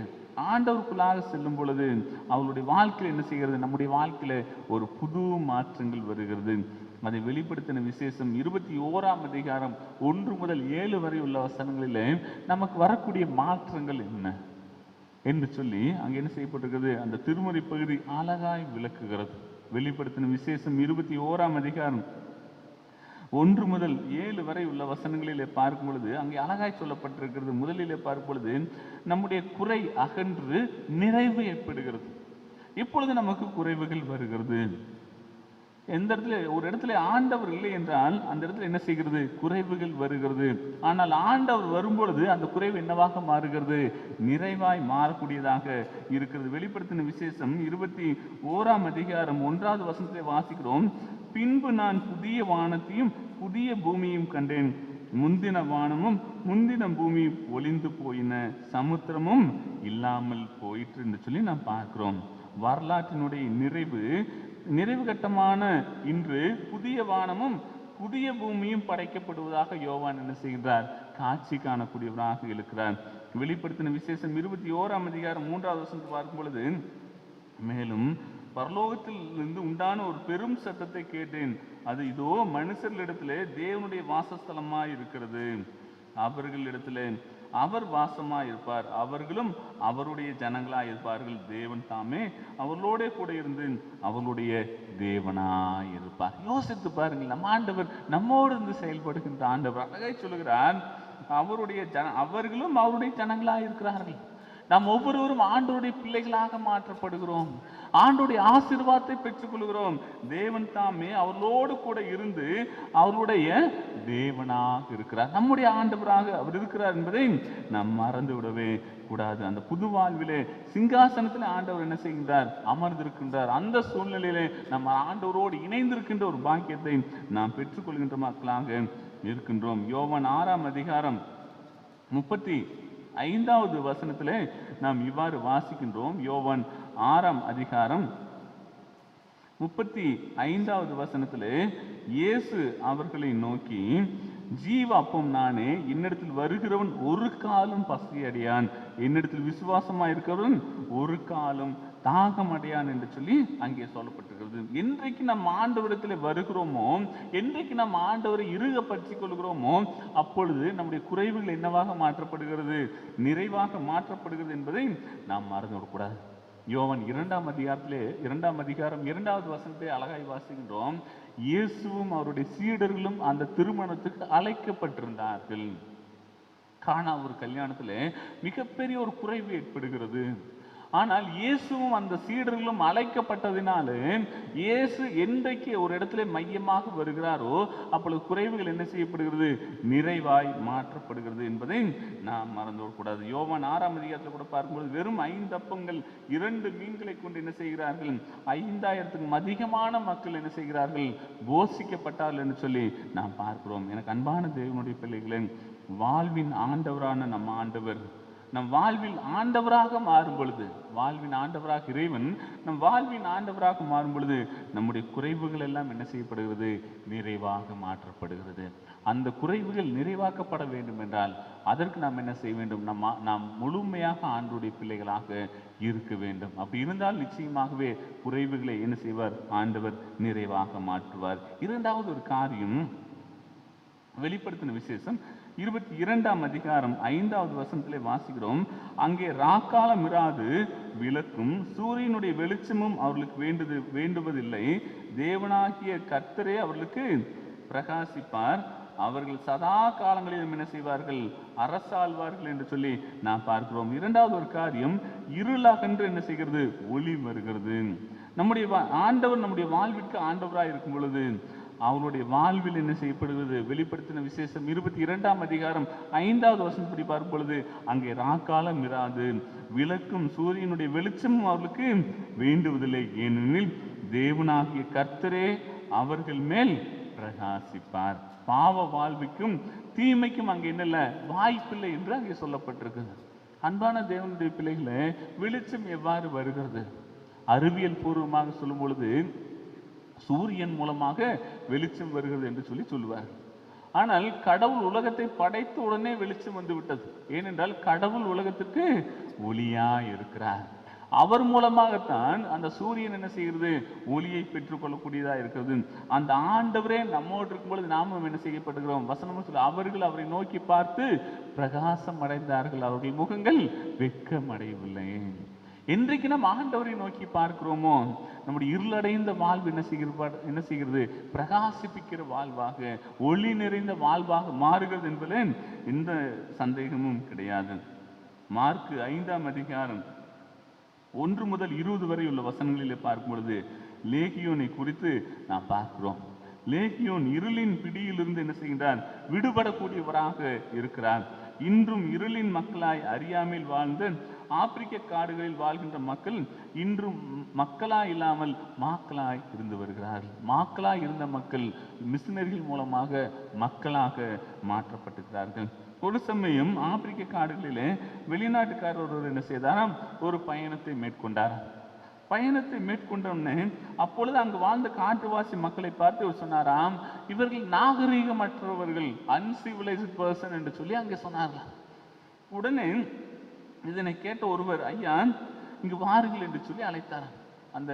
[SPEAKER 1] ஆண்டவருக்குள்ளாக செல்லும் பொழுது அவளுடைய வாழ்க்கையில் என்ன செய்கிறது? நம்முடைய வாழ்க்கையில ஒரு புது மாற்றங்கள் வருகிறது. அதை வெளிப்படுத்தின விசேஷம் 21ஆம் அதிகாரம் 1 முதல் 7 வரை உள்ள வசனங்களிலே நமக்கு வரக்கூடிய மாற்றங்கள் என்ன என்று சொல்லி அங்கே என்ன செய்யப்பட்டிருக்கிறது? அந்த திருமறை பகுதி அழகாய் விளக்குகிறது. வெளிப்படுத்தின விசேஷம் 21ஆம் அதிகாரம் 1 முதல் 7 வரை உள்ள வசனங்களிலே பார்க்கும் பொழுது அங்கே அழகாய் சொல்லப்பட்டிருக்கிறது. முதலிலே பார்க்கும் பொழுது நம்முடைய குறை அகன்று நிறைவு ஏற்படுகிறது. இப்பொழுது நமக்கு குறைவுகள் வருகிறது. எந்த இடத்துல ஒரு இடத்துல ஆண்டவர் இல்லை என்றால் அந்த இடத்துல என்ன செய்கிறது? குறைவுகள் வருகிறது. ஆனால் ஆண்டவர் வரும்பொழுது அந்த குறைவு என்னவாக மாறுகிறது? நிறைவாய் மாறக்கூடியதாக இருக்கிறது. வெளிப்படுத்தின விசேஷம் 21ஆம் அதிகாரம் 1வது வசனத்தை வாசிக்கிறோம். பின்பு நான் புதிய வானத்தையும் புதிய பூமியும் கண்டேன், முந்தின வானமும் முந்தின பூமியும் ஒளிந்து போயின, சமுத்திரமும் இல்லாமல் போயிற்று என்று சொல்லி நாம் பார்க்கிறோம். வரலாற்றினுடைய நிறைவு கட்டமான இன்று புதிய வானமும் புதிய பூமியும் படைக்கப்படுவதாக யோவான் என்ன செய்கின்றார்? காட்சி காணக்கூடியவராக இருக்கிறார். வெளிப்படுத்தின விசேஷம் 21ஆம் அதிகாரம் 3வது வசனத்தை பார்க்கும் பொழுது, மேலும் பரலோகத்தில் இருந்து உண்டான ஒரு பெரும் சத்தத்தை கேட்டேன், அது இதோ மனுஷர்களிடத்திலே தேவனுடைய வாசஸ்தலமாய் இருக்கிறது, அவர்களிடத்திலே
[SPEAKER 3] அவர் வாசமாய் இருப்பார், அவர்களும் அவருடைய ஜனங்களாய் இருப்பார்கள். தேவன் தாமே அவர்களோட கூட இருந்து அவர்களுடைய தேவனாய் இருப்பார். யோசித்து பாருங்கள், நம்ம ஆண்டவர் நம்மோடு இருந்து செயல்படுகின்ற ஆண்டவர். அழகாய் சொல்லுகிறார், அவர்களும் அவருடைய ஜனங்களாய் இருக்கிறார்கள். நாம் ஒவ்வொருவரும் ஆண்டவருடைய பிள்ளைகளாக மாற்றப்படுகிறோம், ஆண்டவருடைய ஆசீர்வாதத்தை பெற்றுக்கொள்கிறோம். தேவன் தாமே அவர்களோடு கூட இருந்து அவருடைய தேவனாக இருக்கிறார், நம்முடைய ஆண்டவராக அவர் இருக்கிறார் என்பதை நாம் மறந்து விடவே கூடாது. அந்த புது வாழ்விலே சிங்காசனத்தில் ஆண்டவர் என்ன செய்கின்றார்? அமர்ந்திருக்கின்றார். அந்த சூழ்நிலையிலே நம்ம ஆண்டவரோடு இணைந்திருக்கின்ற ஒரு பாக்கியத்தை நாம் பெற்றுக்கொள்கின்ற மக்களாக இருக்கின்றோம். யோவான் 6ஆம் அதிகாரம் 35வது வசனத்திலே நாம் இவ்வாறு வாசிக்கின்றோம். யோவான் 6ஆம் அதிகாரம் 35வது வசனத்திலே இயேசு அவர்களை நோக்கி, ஜீவ அப்பம் நானே, என்னிடத்தில் வருகிறவன் ஒரு காலம் பசி அடையான், என்னிடத்தில் விசுவாசமாய் இருக்கிறவன் ஒரு காலம் தாகம் அடையான் என்று சொல்லி அங்கே சொல்லப்பட்டிருக்கிறது. என்றைக்கு நம் ஆண்டவரிடத்தில் வருகிறோமோ, என்றைக்கு நம் ஆண்டவரை இறுக பற்றி கொள்கிறோமோ, அப்பொழுது நம்முடைய குறைவுகள் என்னவாக மாற்றப்படுகிறது? நிறைவாக மாற்றப்படுகிறது என்பதை நாம் மறந்துவிடக்கூடாது. யோவான் 2ஆம் அதிகாரம் 2வது வசனத்தை அழகாய் வாசிக்கின்றோம். இயேசுவும் அவருடைய சீடர்களும் அந்த திருமணத்துக்கு அழைக்கப்பட்டிருந்தார்கள். கானா ஒரு கல்யாணத்துல மிகப்பெரிய ஒரு குறைவு ஏற்படுகிறது. ஆனால் இயேசுவும் அந்த சீடர்களும் அழைக்கப்பட்டதினால இயேசு என்றைக்கு ஒரு இடத்துல மையமாக வருகிறாரோ அப்பொழுது குறைவுகள் என்ன செய்யப்படுகிறது? நிறைவாய் மாற்றப்படுகிறது என்பதை நாம் மறந்துவிடக்கூடாது. யோவான் 6ஆம் அதிகாரத்தில் கூட பார்க்கும்போது வெறும் 5 அப்பங்கள் 2 மீன்களை கொண்டு என்ன செய்கிறார்கள்? 5000க்கும் அதிகமான மக்கள் என்ன செய்கிறார்கள்? போஷிக்கப்பட்டார்கள் என்று சொல்லி நாம் பார்க்கிறோம். எனக்கு அன்பான தேவனுடைய பிள்ளைகளே, வாழ்வின் ஆண்டவரான நம்ம ஆண்டவர் நம் வாழ்வில் ஆண்டவராக மாறும் பொழுது, வாழ்வின் ஆண்டவராக இறைவன் நம் வாழ்வின் ஆண்டவராக மாறும் பொழுது நம்முடைய குறைவுகள் எல்லாம் என்ன செய்யப்படுகிறது? நிறைவாக மாற்றப்படுகிறது. அந்த குறைவுகள் நிறைவாக்கப்பட வேண்டும் என்றால் அதற்கு நாம் என்ன செய்ய வேண்டும்? நாம் முழுமையாக ஆண்டவருடைய பிள்ளைகளாக இருக்க வேண்டும். அப்படி இருந்தால் நிச்சயமாகவே குறைவுகளை என்ன செய்வார்? ஆண்டவர் நிறைவாக மாற்றுவார். இரண்டாவது ஒரு காரியம், வெளிப்படுத்தின விசேஷம் 22ஆம் அதிகாரம் 5வது வசனத்திலே வாசிக்கிறோம். அங்கே ராக்காலம் இராது, விளக்கும் சூரியனுடைய வெளிச்சமும் அவர்களுக்கு வேண்டுவதில்லை, தேவனாகிய கர்த்தரே அவர்களுக்கு பிரகாசிப்பார், அவர்கள் சதா காலங்களிலும் என்ன செய்வார்கள்? அரசாழ்வார்கள் என்று சொல்லி நாம் பார்க்கிறோம். இரண்டாவது ஒரு காரியம், இருளகன்று என்ன செய்கிறது? ஒளி வருகிறது. நம்முடைய ஆண்டவர் நம்முடைய வாழ்விற்கு ஆண்டவராக இருக்கும் பொழுது அவருடைய வாழ்வில் என்ன செய்யப்படுகிறது? வெளிப்படுத்தின விசேஷம் 22ஆம் அதிகாரம் 5வது வசனப்படி பார்க்கும் பொழுது அங்கே ராக்காலம் இராது, விளக்கும் சூரியனுடைய வெளிச்சமும் அவர்களுக்கு வேண்டுவதில்லை, ஏனெனில் தேவனாகிய கர்த்தரே அவர்கள் மேல் பிரகாசிப்பார். பாவ வாழ்வுக்கும் தீமைக்கும் அங்கே என்னல்ல வாய்ப்பில்லை என்று அங்கே சொல்லப்பட்டிருக்குது. அன்பான தேவனுடைய பிள்ளைகளை, வெளிச்சம் எவ்வாறு வருகிறது? அறிவியல் பூர்வமாக சொல்லும் பொழுது சூரியன் மூலமாக வெளிச்சம் வருகிறது என்று சொல்லுவார். ஆனால் கடவுள் உலகத்தை படைத்த உடனே வெளிச்சம் வந்து விட்டது. ஏனென்றால் கடவுள் உலகத்திற்கு ஒளியா இருக்கிறார். அவர் மூலமாகத்தான் அந்த சூரியன் என்ன செய்கிறது? ஒளியை பெற்றுக்கொள்ளக்கூடியதா இருக்கிறது. அந்த ஆண்டவரே நம்மோடு இருக்கும் பொழுது நாமும் என்ன செய்யப்படுகிறோம்? வசனமும் சொல்லி, அவர்கள் அவரை நோக்கி பார்த்து பிரகாசம் அடைந்தார்கள், அவர்கள் முகங்கள் வெட்கம் அடையவில்லை. என்றைக்கு நம்ம ஆண்டவரை நோக்கி பார்க்கிறோமோ நம்முடைய இருளடைந்த வாழ்வு என்ன செய்கிறது? பிரகாசிப்பிக்கிற வாழ்வாக, ஒளி நிறைந்த வாழ்வாக மாறுகிறது என்பதில் எந்த சந்தேகமும் கிடையாது. மார்க் 5ஆம் அதிகாரம் 1 முதல் 20 வரை உள்ள வசனங்களிலே பார்க்கும் பொழுது லேகியோனை குறித்து நாம் பார்க்கிறோம். லேகியோன் இருளின் பிடியிலிருந்து என்ன செய்கின்றார்? விடுபடக்கூடியவராக இருக்கிறார். இன்றும் இருளின் மக்களாய் அறியாமல் வாழ்ந்து ஆப்பிரிக்க காடுகளில் வாழ்கின்ற மக்கள் இன்றும் மக்களாய் இல்லாமல் மாக்களாய் இருந்து வருகிறார்கள். மாக்களாய் இருந்த மக்கள் மிஷினரிகள் மூலமாக மக்களாக மாற்றப்பட்டிருக்கிறார்கள். ஒரு சமயம் ஆப்பிரிக்க காடுகளிலே வெளிநாட்டுக்காரர் ஒருவர் என்ன செய்தாராம்? ஒரு பயணத்தை மேற்கொண்டார். பயணத்தை மேற்கொண்டோன்னே அப்பொழுது அங்கு வாழ்ந்த காட்டுவாசி மக்களை பார்த்து சொன்னாராம், இவர்கள் நாகரீகமற்றவர்கள், அன்சிவிலைஸ்ட் பர்சன் என்று சொல்லி அங்கே சொன்னார்கள். உடனே இதனை கேட்ட ஒருவர், ஐயா இங்கு வாருங்கள் என்று சொல்லி அழைத்தாராம். அந்த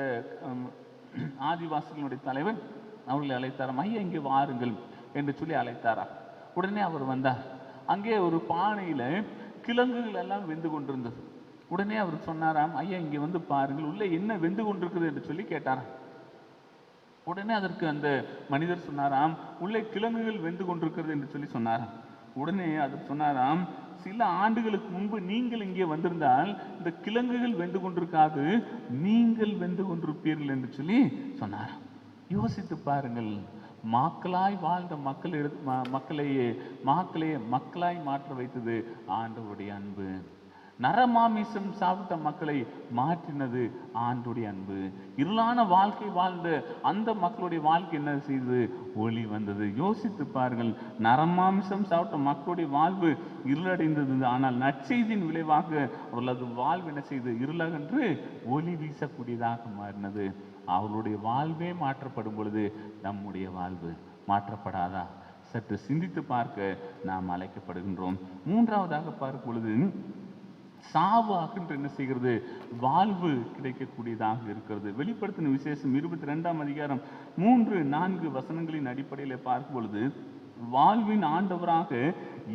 [SPEAKER 3] ஆதிவாசிகளுடைய தலைவர் அவர்களை அழைத்தாராம். ஐயா இங்கே வாருங்கள் என்று சொல்லி அழைத்தாராம். உடனே அவர் வந்தார். அங்கே ஒரு பானையில கிழங்குகள் எல்லாம் வெந்து கொண்டிருந்தது. உடனே அவர் சொன்னாராம், ஐயா இங்கே வந்து பாருங்கள், உள்ள என்ன வெந்து கொண்டிருக்குது என்று சொல்லி கேட்டாராம். உடனே அதற்கு அந்த மனிதர் சொன்னாராம், உள்ளே கிழங்குகள் வெந்து கொண்டிருக்கிறது என்று சொல்லி சொன்னாராம். உடனே அதற்கு சொன்னாராம், சில ஆண்டுகளுக்கு முன்பு நீங்கள் இங்கே வந்திருந்தால் இந்த கிழங்குகள் வெந்து கொண்டிருக்காது, நீங்கள் வெந்து கொண்டிருப்பீர்கள் என்று சொல்லி சொன்னாராம். யோசித்து பாருங்கள், மக்களாய் வாழ்ந்த மக்களையே மக்களாய் மாற்ற வைத்தது ஆண்டவருடைய அன்பு. நரமாமிசம் சாப்பிட்ட மக்களை மாற்றினது ஆண்டுடைய அன்பு. இருளான வாழ்க்கை வாழ்ந்த அந்த மக்களுடைய வாழ்க்கை என்ன செய்தது? ஒளி வந்தது. யோசித்து பாருங்கள், நரமாமிசம் சாப்பிட்ட மக்களுடைய வாழ்வு இருளடைந்தது. ஆனால் நற்செய்தியின் விளைவாக அவர்களது வாழ்வு என்ன செய்தது? இருளகன்று ஒளி வீசக்கூடியதாக மாறினது. அவர்களுடைய வாழ்வே மாற்றப்படும் பொழுது நம்முடைய வாழ்வு மாற்றப்படாதா? சற்று சிந்தித்து பார்க்க நாம் அழைக்கப்படுகின்றோம். மூன்றாவதாக பார்க்கும் பொழுது, சாவு அகன்று என்ன செய்கிறது? வாழ்வு கிடைக்கக்கூடியதாக இருக்கிறது. வெளிப்படுத்தின விசேஷம் 22ஆம் அதிகாரம் 3-4 வசனங்களின் அடிப்படையில் பார்க்கும் பொழுது, வாழ்வின் ஆண்டவராக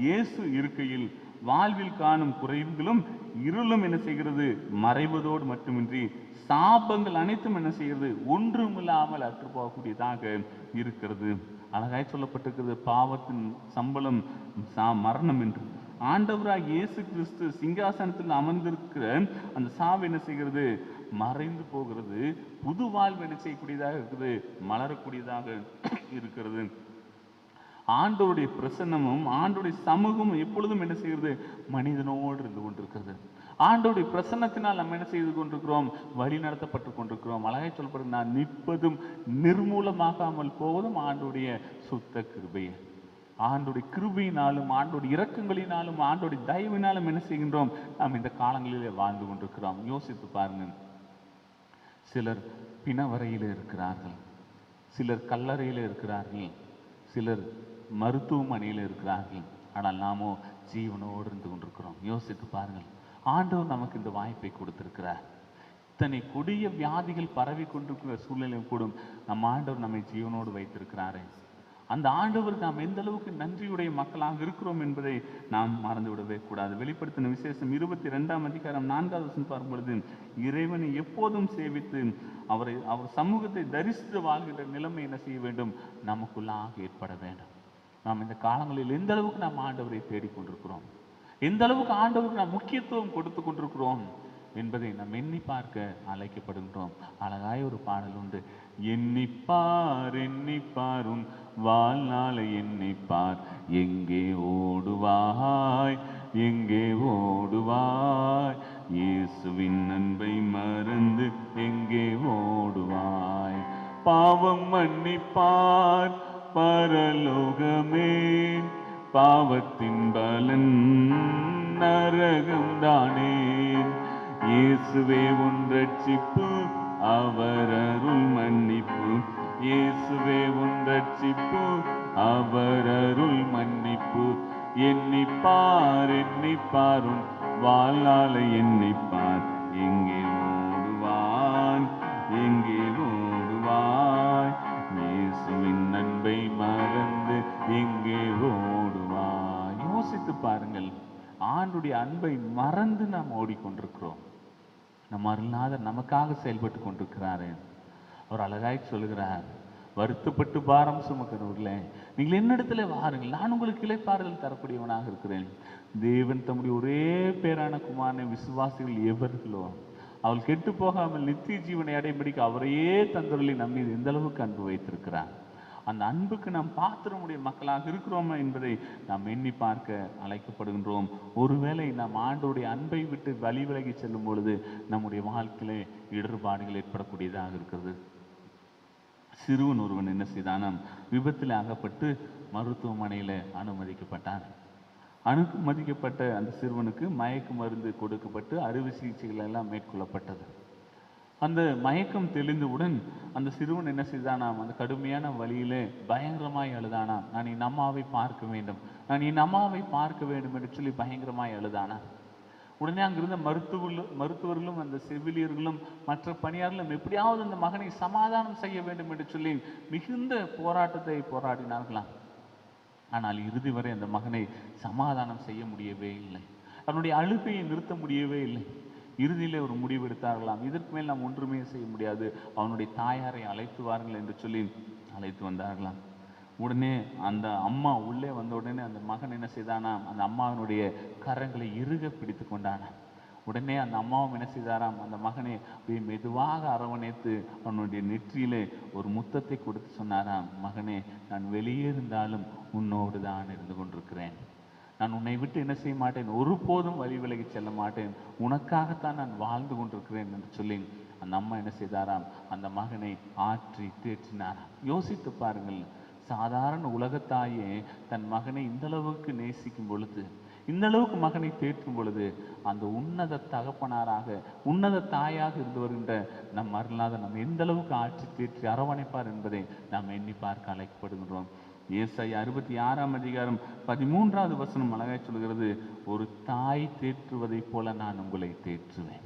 [SPEAKER 3] இயேசு இருக்கையில் வாழ்வில் காணும் குறைவுகளும் இருளும் என்ன செய்கிறது? மறைவதோடு மட்டுமின்றி சாபங்கள் அனைத்தும் என்ன செய்கிறது? ஒன்றுமில்லாமல் அற்று போகக்கூடியதாக இருக்கிறது. அழகாய் சொல்லப்பட்டிருக்கிறது, பாவத்தின் சம்பளம் மரணம் என்று. ஆண்டவராக இயேசு கிறிஸ்து சிங்காசனத்தில் அமர்ந்திருக்கிற அந்த சாவு என்ன செய்கிறது? மறைந்து போகிறது. புது வாழ்வு என்ன செய்யக்கூடியதாக இருக்குது? மலரக்கூடியதாக இருக்கிறது. ஆண்டவருடைய பிரசன்னமும் ஆண்டவருடைய சமூகமும் எப்பொழுதும் என்ன செய்கிறது? மனிதனோடு இருந்து கொண்டிருக்கிறது. ஆண்டவருடைய பிரசன்னத்தினால் நம்ம என்ன செய்து கொண்டிருக்கிறோம்? வழி நடத்தப்பட்டு கொண்டிருக்கிறோம். அழகாய் சொல்லப்படுது, நான் நிற்பதும் நிர்மூலமாகாமல் போவதும் ஆண்டவருடைய சுத்த கிருபையே. ஆண்டோடைய கிருபையினாலும் ஆண்டோடைய இரக்கங்களினாலும் ஆண்டோடைய தயவினாலும் என்ன செய்கின்றோம்? நாம் இந்த காலங்களிலே வாழ்ந்து கொண்டிருக்கிறோம். யோசித்து பாருங்கள், சிலர் பிணவரையில் இருக்கிறார்கள், சிலர் கல்லறையில் இருக்கிறார்கள், சிலர் மருத்துவமனையில் இருக்கிறார்கள். ஆனால் நாமோ ஜீவனோடு இருந்து கொண்டிருக்கிறோம். யோசித்து பாருங்கள், ஆண்டவர் நமக்கு இந்த வாய்ப்பை கொடுத்திருக்கிறார். இத்தனை கொடிய வியாதிகள் பரவி கொண்டிருக்கிற சூழ்நிலையும் கூட நம் ஆண்டவர் நம்மை ஜீவனோடு வைத்திருக்கிறாரே. அந்த ஆண்டவருக்கு நாம் எந்த அளவுக்கு நன்றியுடைய மக்களாக இருக்கிறோம் என்பதை நாம் மறந்து விடவே கூடாது. வெளிப்படுத்தின விசேஷம் 22ஆம் அதிகாரம் 4வது வசனம் பார்க்கும் பொழுது, இறைவனை எப்போதும் சேவித்து அவர் சமூகத்தை தரிசித்து வாழ்கின்ற நிலைமை என்ன செய்ய வேண்டும்? நமக்குள்ளாக ஏற்பட வேண்டும். நாம் இந்த காலங்களில் எந்த அளவுக்கு நாம் ஆண்டவரை தேடிக்கொண்டிருக்கிறோம், எந்த அளவுக்கு ஆண்டவருக்கு நாம் முக்கியத்துவம் கொடுத்து கொண்டிருக்கிறோம் என்பதை நாம் எண்ணி பார்க்க அழைக்கப்படுகின்றோம். அழகாய் ஒரு பாடல் உண்டு, எண்ணிப்பார் எண்ணிப்பார் உன் வாழ்நாளை எண்ணிப்பார், எங்கே ஓடுவாய் எங்கே ஓடுவாய், இயேசுவின் அன்பை மறந்து எங்கே ஓடுவாய், பாவம் மன்னிப்பார் பரலோகமே, பாவத்தின் பலன் நரகம்தானே, இயேசுவே உன் ரட்சிப்பு அவர் அருள் மன்னிப்பு, இயேசுவே உன் ரட்சிப்பு அவர் அருள் மன்னிப்பு, எண்ணிப்பார் எண்ணிப்பார் உன் வாழ்நாளை எண்ணிப்பார், எங்கே ஓடுவான் எங்கே ஓடுவாய், இயேசுவின் அன்பை மறந்து எங்கே ஓடுவாய். யோசித்து பாருங்கள், ஆண்டுடைய அன்பை மறந்து நாம் ஓடிக்கொண்டிருக்கிறோம். நம்ம அருள்நாதர் நமக்காக செயல்பட்டு கொண்டிருக்கிறாரு. அவர் அழகாய் சொல்லுகிறார், வருத்தப்பட்டு பாரம் சுமக்கிறவர்களே நீங்கள் என்னிடத்துல வாருங்கள், நான் உங்களுக்கு இளைப்பாறுதல் தரக்கூடியவனாக இருக்கிறேன். தேவன் தம்முடைய ஒரே பேரான குமாரனை விசுவாசிகள் எவர்களோ அவள் கெட்டு போகாமல் நித்திய ஜீவனை அடையும்படிக்கு அவரையே தந்தருளி நம்மை எந்த அளவுக்கு அன்பு வைத்திருக்கிறார். அந்த அன்புக்கு நாம் பாத்திரமுடைய மக்களாக இருக்கிறோமா என்பதை நாம் எண்ணி பார்க்க அழைக்கப்படுகின்றோம். ஒருவேளை நாம் ஆண்டோடைய அன்பை விட்டு வழி விலகி செல்லும் பொழுது நம்முடைய வாழ்க்கையிலே இடர்பாடுகள் ஏற்படக்கூடியதாக இருக்கிறது. சிறுவன் ஒருவன் என்ன செய்தானாம்? விபத்தில் அகப்பட்டு மருத்துவமனையில் அனுமதிக்கப்பட்டான். அனுமதிக்கப்பட்ட அந்த சிறுவனுக்கு மயக்க மருந்து கொடுக்கப்பட்டு அறுவை சிகிச்சைகள் எல்லாம் மேற்கொள்ளப்பட்டது. அந்த மயக்கம் தெளிந்தவுடன் அந்த சிறுவன் என்ன செய்தானாம்? அந்த கடுமையான வழியிலே பயங்கரமாய் அழுதானாம். நான் என் அம்மாவை பார்க்க வேண்டும், நான் என் அம்மாவை பார்க்க வேண்டும் என்று சொல்லி பயங்கரமாய் அழுதானாம். உடனே அங்கிருந்த மருத்துவர்களும் அந்த செவிலியர்களும் மற்ற பணியாளர்களும் எப்படியாவது அந்த மகனை சமாதானம் செய்ய வேண்டும் என்று சொல்லி மிகுந்த போராட்டத்தை போராடினார்களாம். ஆனால் இறுதி வரை அந்த மகனை சமாதானம் செய்ய முடியவே இல்லை. அவனுடைய அழுகையை நிறுத்த முடியவே இல்லை. இறுதியிலே ஒரு முடிவு எடுத்தார்களாம், இதற்கு மேல் நாம் ஒன்றுமே செய்ய முடியாது, அவனுடைய தாயாரை அழைத்து வாருங்கள் என்று சொல்லி அழைத்து வந்தார்களாம். உடனே அந்த அம்மா உள்ளே வந்த உடனே அந்த மகன் என்ன செய்தானாம், அந்த அம்மாவினுடைய கரங்களை இறுக பிடித்து கொண்டானாம். உடனே அந்த அம்மாவும் என்ன செய்தாராம், அந்த மகனை அப்படியே மெதுவாக அரவணைத்து அவனுடைய நெற்றியிலே ஒரு முத்தத்தை கொடுத்து சொன்னாராம், மகனே, நான் வெளியே இருந்தாலும் உன்னோடு தான் இருந்து கொண்டிருக்கிறேன். நான் உன்னை விட்டு என்ன செய்ய மாட்டேன், ஒருபோதும் வழி விலகி செல்ல மாட்டேன், உனக்காகத்தான் நான் வாழ்ந்து கொண்டிருக்கிறேன் என்று சொல்லி அந்த அம்மா என்ன செய்தாராம், அந்த மகனை ஆற்றி தேற்றினாராம். யோசித்து பாருங்கள், சாதாரண உலகத்தாயே தன் மகனை இந்த அளவுக்கு நேசிக்கும் பொழுது, இந்த அளவுக்கு மகனை தேற்றும் பொழுது, அந்த உன்னத தகப்பனாராக உன்னத தாயாக இருந்து வருகின்ற நம் அருளாத நம் எந்த அளவுக்கு ஆட்சி தேற்றி அரவணைப்பார் என்பதை நாம் எண்ணி பார்க்க அழைக்கப்படுகின்றோம். ஏசாயா 66ஆம் அதிகாரம் 13வது வசனம் அழகாய் சொல்கிறது, ஒரு தாய் தேற்றுவதைப் போல நான் உங்களை தேற்றுவேன்.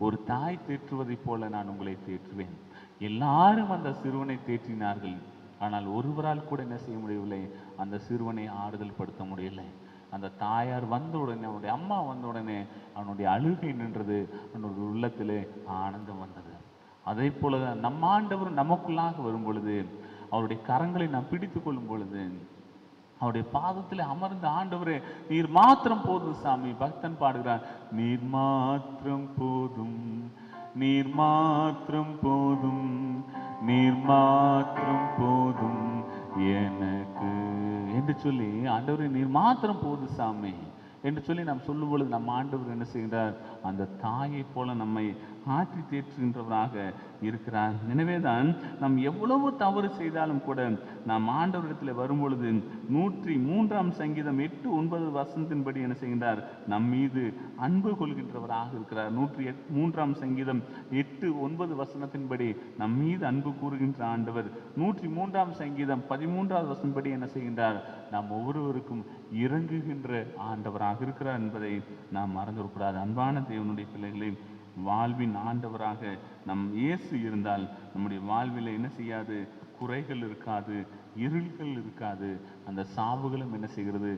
[SPEAKER 3] ஒரு தாய் தேற்றுவதைப் போல நான் உங்களை தேற்றுவேன். எல்லாரும் அந்த சிறுவனை தேற்றினார்கள், ஆனால் ஒருவரால் கூட என்ன செய்ய முடியவில்லை, அந்த சிறுவனை ஆறுதல் படுத்த முடியலை. அந்த தாயார் வந்த உடனே, அவனுடைய அம்மா வந்த உடனே அவனுடைய அழுகை நின்றது, அவனுடைய உள்ளத்திலே ஆனந்தம் வந்தது. அதே போலதான் நம் ஆண்டவர் நமக்குள்ளாக வரும் பொழுது, அவருடைய கரங்களை நாம் பிடித்து கொள்ளும் பொழுது, அவருடைய பாதத்தில் அமர்ந்த ஆண்டவரே நீர் மாத்திரம் போதும் சாமி. பக்தன் பாடுகிறார், நீர் மாத்திரம் போதும், நீர் மாத்திரம் போதும், நீர் மாத்திரம் போதும் எனக்கு என்று சொல்லி, ஆண்டவரே நீர் மாத்திரம் போதும் சாமி என்று சொல்லி நாம் சொல்லும் பொழுது, நம் ஆண்டவர் என்ன செய்கிறார், அந்த தாயை போல நம்மை ஆற்றி தேற்றுகின்றவராக இருக்கிறார். எனவேதான் நாம் எவ்வளவு தவறு செய்தாலும் கூட நாம் ஆண்டவரிடத்தில் வரும் பொழுது 103ஆம் சங்கீதம் 8-9 வசனத்தின்படி என்ன செய்கின்றார், நம் மீது அன்பு கொள்கின்றவராக இருக்கிறார். 103ஆம் சங்கீதம் 8-9 வசனத்தின்படி நம் மீது அன்பு கூறுகின்ற ஆண்டவர் 103ஆம் சங்கீதம் 13வது வசனப்படி என்ன செய்கின்றார், நாம் ஒவ்வொருவருக்கும் இறங்குகின்ற ஆண்டவராக இருக்கிறார் என்பதை நாம் மறந்துவிடக்கூடாது. அன்பான தேவனுடைய பிள்ளைகளை, வாழ்வின் ஆண்டவராக நம் இயேசு இருந்தால் நம்முடைய வாழ்வில் என்ன செய்யாது, குறைகள் இருக்காது, இருள்கள் இருக்காது. அந்த சாவுகளும் என்ன செய்கிறது,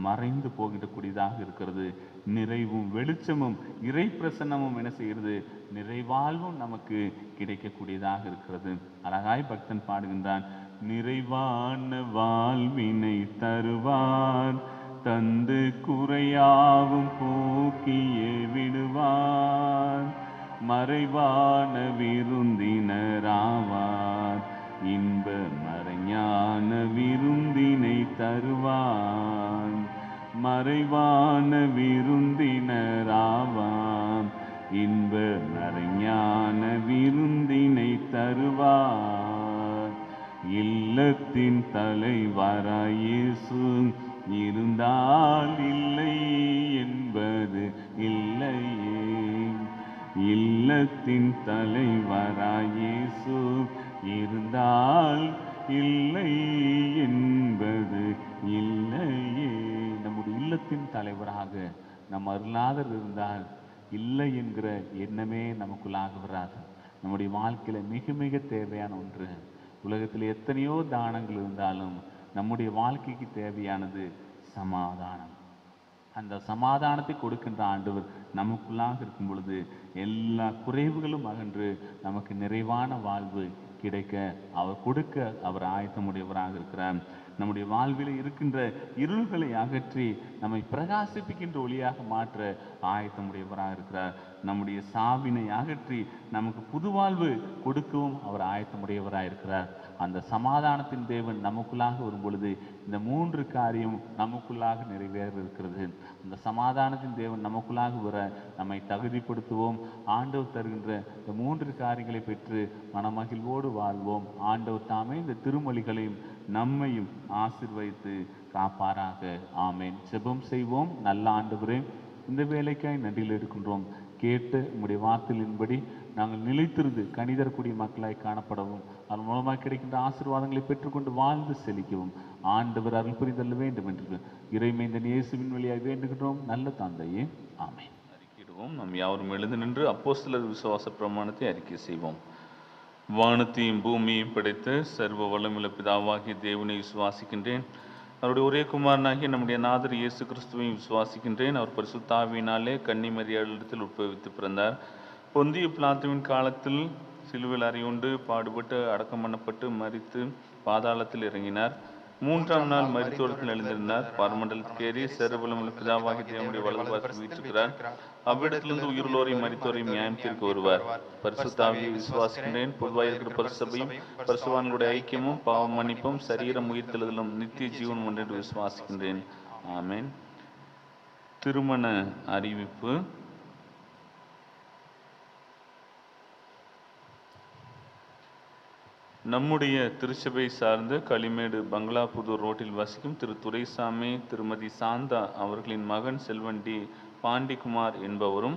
[SPEAKER 3] மறைந்து போகிடக்கூடியதாக இருக்கிறது. நிறைவும் வெளிச்சமும் இறை பிரசன்னமும் என்ன செய்கிறது, நிறைவாழ்வும் நமக்கு கிடைக்கக்கூடியதாக இருக்கிறது. அழகாய் பக்தன் பாடுகின்றான், நிறைவான வாழ்வினை தருவார், தந்து குறையாவும் போக்கியே விடுவார், மறைவான விருந்தினராவார், இன்ப மறைஞான விருந்தினை தருவார், மறைவான விருந்தினராவார், இன்ப மறைஞான விருந்தினை தருவார். இல்லத்தின் தலைவராய் இயேசு இருந்தால் இல்லை என்பது இல்லையே, இல்லத்தின் தலைவராய் இயேசு இருந்தால் இல்லை என்பது இல்லையே. நம்முடைய இல்லத்தின் தலைவராக நம் அருளாதர் இருந்தால் இல்லை என்கிற எண்ணமே நமக்குள்ளாக வராது. நம்முடைய வாழ்க்கையில மிக மிக தேவையான ஒன்று, உலகத்தில் எத்தனையோ தானங்கள் இருந்தாலும் நம்முடைய வாழ்க்கைக்கு தேவையானது சமாதானம். அந்த சமாதானத்தை கொடுக்கின்ற ஆண்டவர் நமக்குள்ளாக இருக்கும் பொழுது எல்லா குறைவுகளும் அகன்று நமக்கு நிறைவான வாழ்வு கிடைக்க அவர் கொடுக்க அவர் ஆயத்தமுடையவராக இருக்கிறார். நம்முடைய வாழ்வில் இருக்கின்ற இருள்களை அகற்றி நம்மை பிரகாசிப்பிக்கின்ற ஒளியாக மாற்ற ஆயத்தமுடையவராக இருக்கிறார். நம்முடைய சாவினை அகற்றி நமக்கு புது வாழ்வு கொடுக்கவும் அவர் ஆயத்தமுடையவராக இருக்கிறார். அந்த சமாதானத்தின் தேவன் நமக்குள்ளாக வரும் பொழுது இந்த 3 காரியம் நமக்குள்ளாக நிறைவேற இருக்கிறது. அந்த சமாதானத்தின் தேவன் நமக்குள்ளாக வர நம்மை தகுதிப்படுத்துவோம். ஆண்டவர் தருகின்ற இந்த 3 காரியங்களை பெற்று மனமகிழ்வோடு வாழ்வோம். ஆண்டவர் தாமே இந்த திருமொழிகளையும் நம்மையும் ஆசீர்வதித்து காப்பாராக. ஆமேன். ஜெபம் செய்வோம். நல்ல ஆண்டவரே, இந்த வேலைக்காய் நன்றியில் எடுக்கின்றோம். கேட்டு உம்முடைய வார்த்தையின்படி நாங்கள் நிலைத்திருந்து கனிதரக்கூடிய மக்களாய் காணப்படவும், அதன் மூலமாக கிடைக்கின்ற ஆசீர்வாதங்களை பெற்றுக்கொண்டு வாழ்ந்து செழிக்கவும் ஆண்டவர் அருள் புரிதல்ல வேண்டும் என்று இறைமைந்தன் இயேசுவின் வழியாக வேண்டுகின்றோம் நல்ல தந்தையே. ஆமென். அறிக்கையிடுவோம். நாம் யாவரும் எழுந்து நின்று அப்போஸ்தலர் விசுவாச பிரமாணத்தை அறிக்கை செய்வோம். வானத்தையும் பூமியையும் படைத்த சர்வ வல்லமையுள்ள பிதாவாகிய தேவனை விசுவாசிக்கின்றேன். அவருடைய ஒரே குமாரனாகிய நம்முடைய நாதர் இயேசு கிறிஸ்துவை விசுவாசிக்கின்றேன். அவர் பரிசுத்த ஆவியினாலே கன்னி மரியாளிடத்தில் உட்பவித்து பிறந்தார். பொந்திய பிலாத்துவின் காலத்தில் சிலுவையில் அறையுண்டு பாடுபட்டு அடக்கம் பண்ணப்பட்டு மரித்து பாதாளத்தில் இறங்கினார். 3ஆம் நாள் மரித்தோரில் எழுந்திருந்தார். பரமண்டலத்துக்கு ஏறி சர்வவல்லமையுள்ள பிதாவாகிய தேவனுடைய வலதுபார்த்தில் வீற்றிருக்கிறார். அவ்விடத்திலிருந்து உயிருள்ளோரையும் மரித்தோரையும் நியாயம் தீர்க்க வருவார். பரிசுத்த ஆவியை விசுவாசிக்கின்றேன். பொதுவாக இருக்கிற பரிசுத்தபையும் பரிசுத்தவான்களுடைய ஐக்கியமும் பாவ மன்னிப்பும் சரீரம் உயிர்த்தெழுதலும் நித்திய ஜீவனும் ஒன்று என்று விசுவாசிக்கின்றேன். ஆமென். திருமண அறிவிப்பு. நம்முடைய திருச்சபை சார்ந்த களிமேடு பங்களாபுதூர் ரோட்டில் வசிக்கும் திரு துரைசாமி திருமதி சாந்தா அவர்களின் மகன் செல்வன் டி பாண்டிகுமார் என்பவரும்,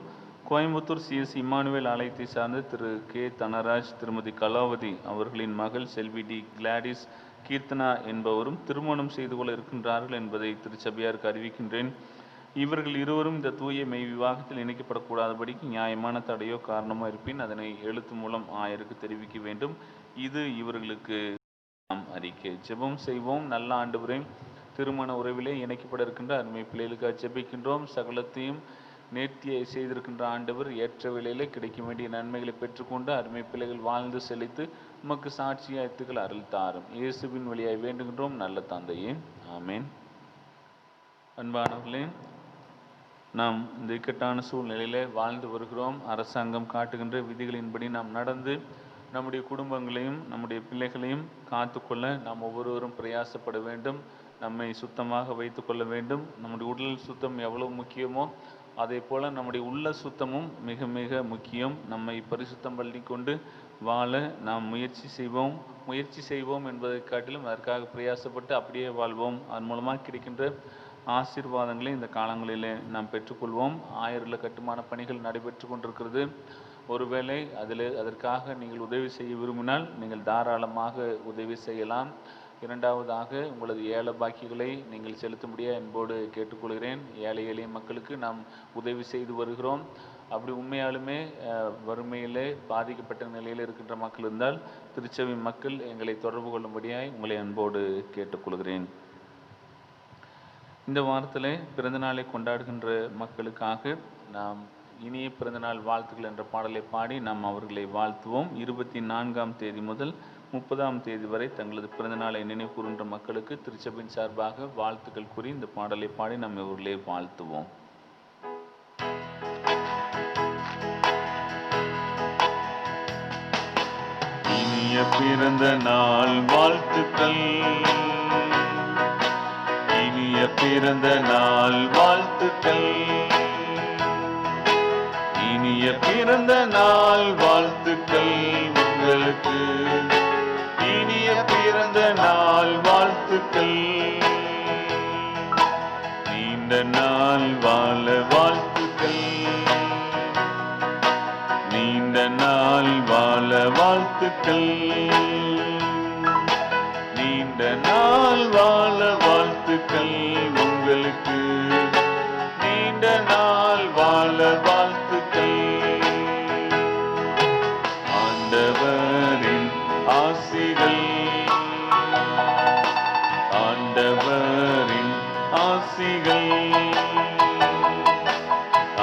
[SPEAKER 3] கோயம்புத்தூர் சிஎஸ் இம்மானுவேல் ஆலயத்தை சார்ந்த திரு கே தனராஜ் திருமதி கலாவதி அவர்களின் மகள் செல்வி டி கிளாடிஸ் கீர்த்தனா என்பவரும் திருமணம் செய்து கொள்ள இருக்கின்றார்கள் என்பதை திருச்சபையாருக்கு அறிவிக்கின்றேன். இவர்கள் இருவரும் இந்த தூய மெய் விவாகத்தில் இணைக்கப்படக்கூடாதபடிக்கு நியாயமான தடையோ காரணமோ இருப்பின் அதனை எழுத்து மூலம் ஆயருக்கு தெரிவிக்க வேண்டும். இது இவர்களுக்கு அறிக்கை. ஜெபம் செய்வோம். நல்ல ஆண்டவரே, திருமண உறவிலே இணைக்கப்பட இருக்கின்ற அருமை பிள்ளைகளுக்காக ஜெபிக்கின்றோம். சகலத்தையும் நேர்த்தியை செய்திருக்கின்ற ஆண்டவர் ஏற்ற வேளையிலே கிடைக்க வேண்டிய நன்மைகளை பெற்றுக்கொண்டு அருமை பிள்ளைகள் வாழ்ந்து செழித்து உமக்கு சாட்சியாய்த்துக்கள் அருள் தாரும். இயேசுவின் வழியாய் வேண்டுகின்றோம் நல்ல தந்தையே. ஆமேன். அன்பானவர்களே, நாம் இந்த இக்கட்டான சூழ்நிலையிலே வாழ்ந்து வருகிறோம். அரசாங்கம் காட்டுகின்ற விதிகளின்படி நாம் நடந்து நம்முடைய குடும்பங்களையும் நம்முடைய பிள்ளைகளையும் காத்துக்கொள்ள நாம் ஒவ்வொருவரும் பிரயாசப்பட வேண்டும். நம்மை சுத்தமாக வைத்து கொள்ள வேண்டும். நம்முடைய உடல் சுத்தம் எவ்வளவு முக்கியமோ அதே போல் நம்முடைய உள்ள சுத்தமும் மிக மிக முக்கியம். நம்மை பரிசுத்தம் பண்ணி கொண்டு வாழ நாம் முயற்சி செய்வோம் என்பதை காட்டிலும் அதற்காக பிரயாசப்பட்டு அப்படியே வாழ்வோம். அதன் மூலமாக கிடைக்கின்ற ஆசீர்வாதங்களை இந்த காலங்களிலே நாம் பெற்றுக்கொள்வோம். 1000 கட்டுமான பணிகள் நடைபெற்று கொண்டிருக்கிறது. ஒருவேளை அதற்காக நீங்கள் உதவி செய்ய விரும்பினால் நீங்கள் தாராளமாக உதவி செய்யலாம். இரண்டாவதாக, உங்களது ஏல பாக்கிகளை நீங்கள் செலுத்தும்படியாக என்போடு கேட்டுக்கொள்கிறேன். ஏழை எளிய மக்களுக்கு நாம் உதவி செய்து வருகிறோம். அப்படி உண்மையாலுமே வறுமையிலே பாதிக்கப்பட்ட நிலையில் இருக்கின்ற மக்கள் இருந்தால் திருச்சபை மக்கள் எங்களை தொடர்பு கொள்ளும்படியாய் உங்களை அன்போடு கேட்டுக்கொள்கிறேன். இந்த வாரத்தில் பிறந்தநாளை கொண்டாடுகின்ற மக்களுக்காக நாம் இனிய பிறந்தநாள் வாழ்த்துக்கள் என்ற பாடலை பாடி நாம் அவர்களை வாழ்த்துவோம். 24ஆம் தேதி முதல் 30ஆம் தேதி வரை தங்களது பிறந்தநாளை நினைவு கூறுகின்ற மக்களுக்கு திருச்சபையின் சார்பாக வாழ்த்துக்கள் கூறி இந்த பாடலை பாடி நாம் அவர்களை வாழ்த்துவோம். இனிய பிறந்த நாள் வாழ்த்துக்கள், இனிய பிறந்த நாள் வாழ்த்துக்கள், இனிய பிறந்த நாள் வாழ்த்துக்கள் உங்களுக்கு, இனிய பிறந்த நாள் வாழ்த்துக்கள், நீண்ட நாள் வாழ வாழ்த்துக்கள், நீண்ட நாள் வாழ வாழ்த்துக்கள், நீண்ட நாள் வாழ வாழ்த்துக்கள் உங்களுக்கு, நீண்ட நாள் வாழ வாழ்த்துக்கள். ஆண்டவரின் ஆசிகள், ஆண்டவரின் ஆசிகள்,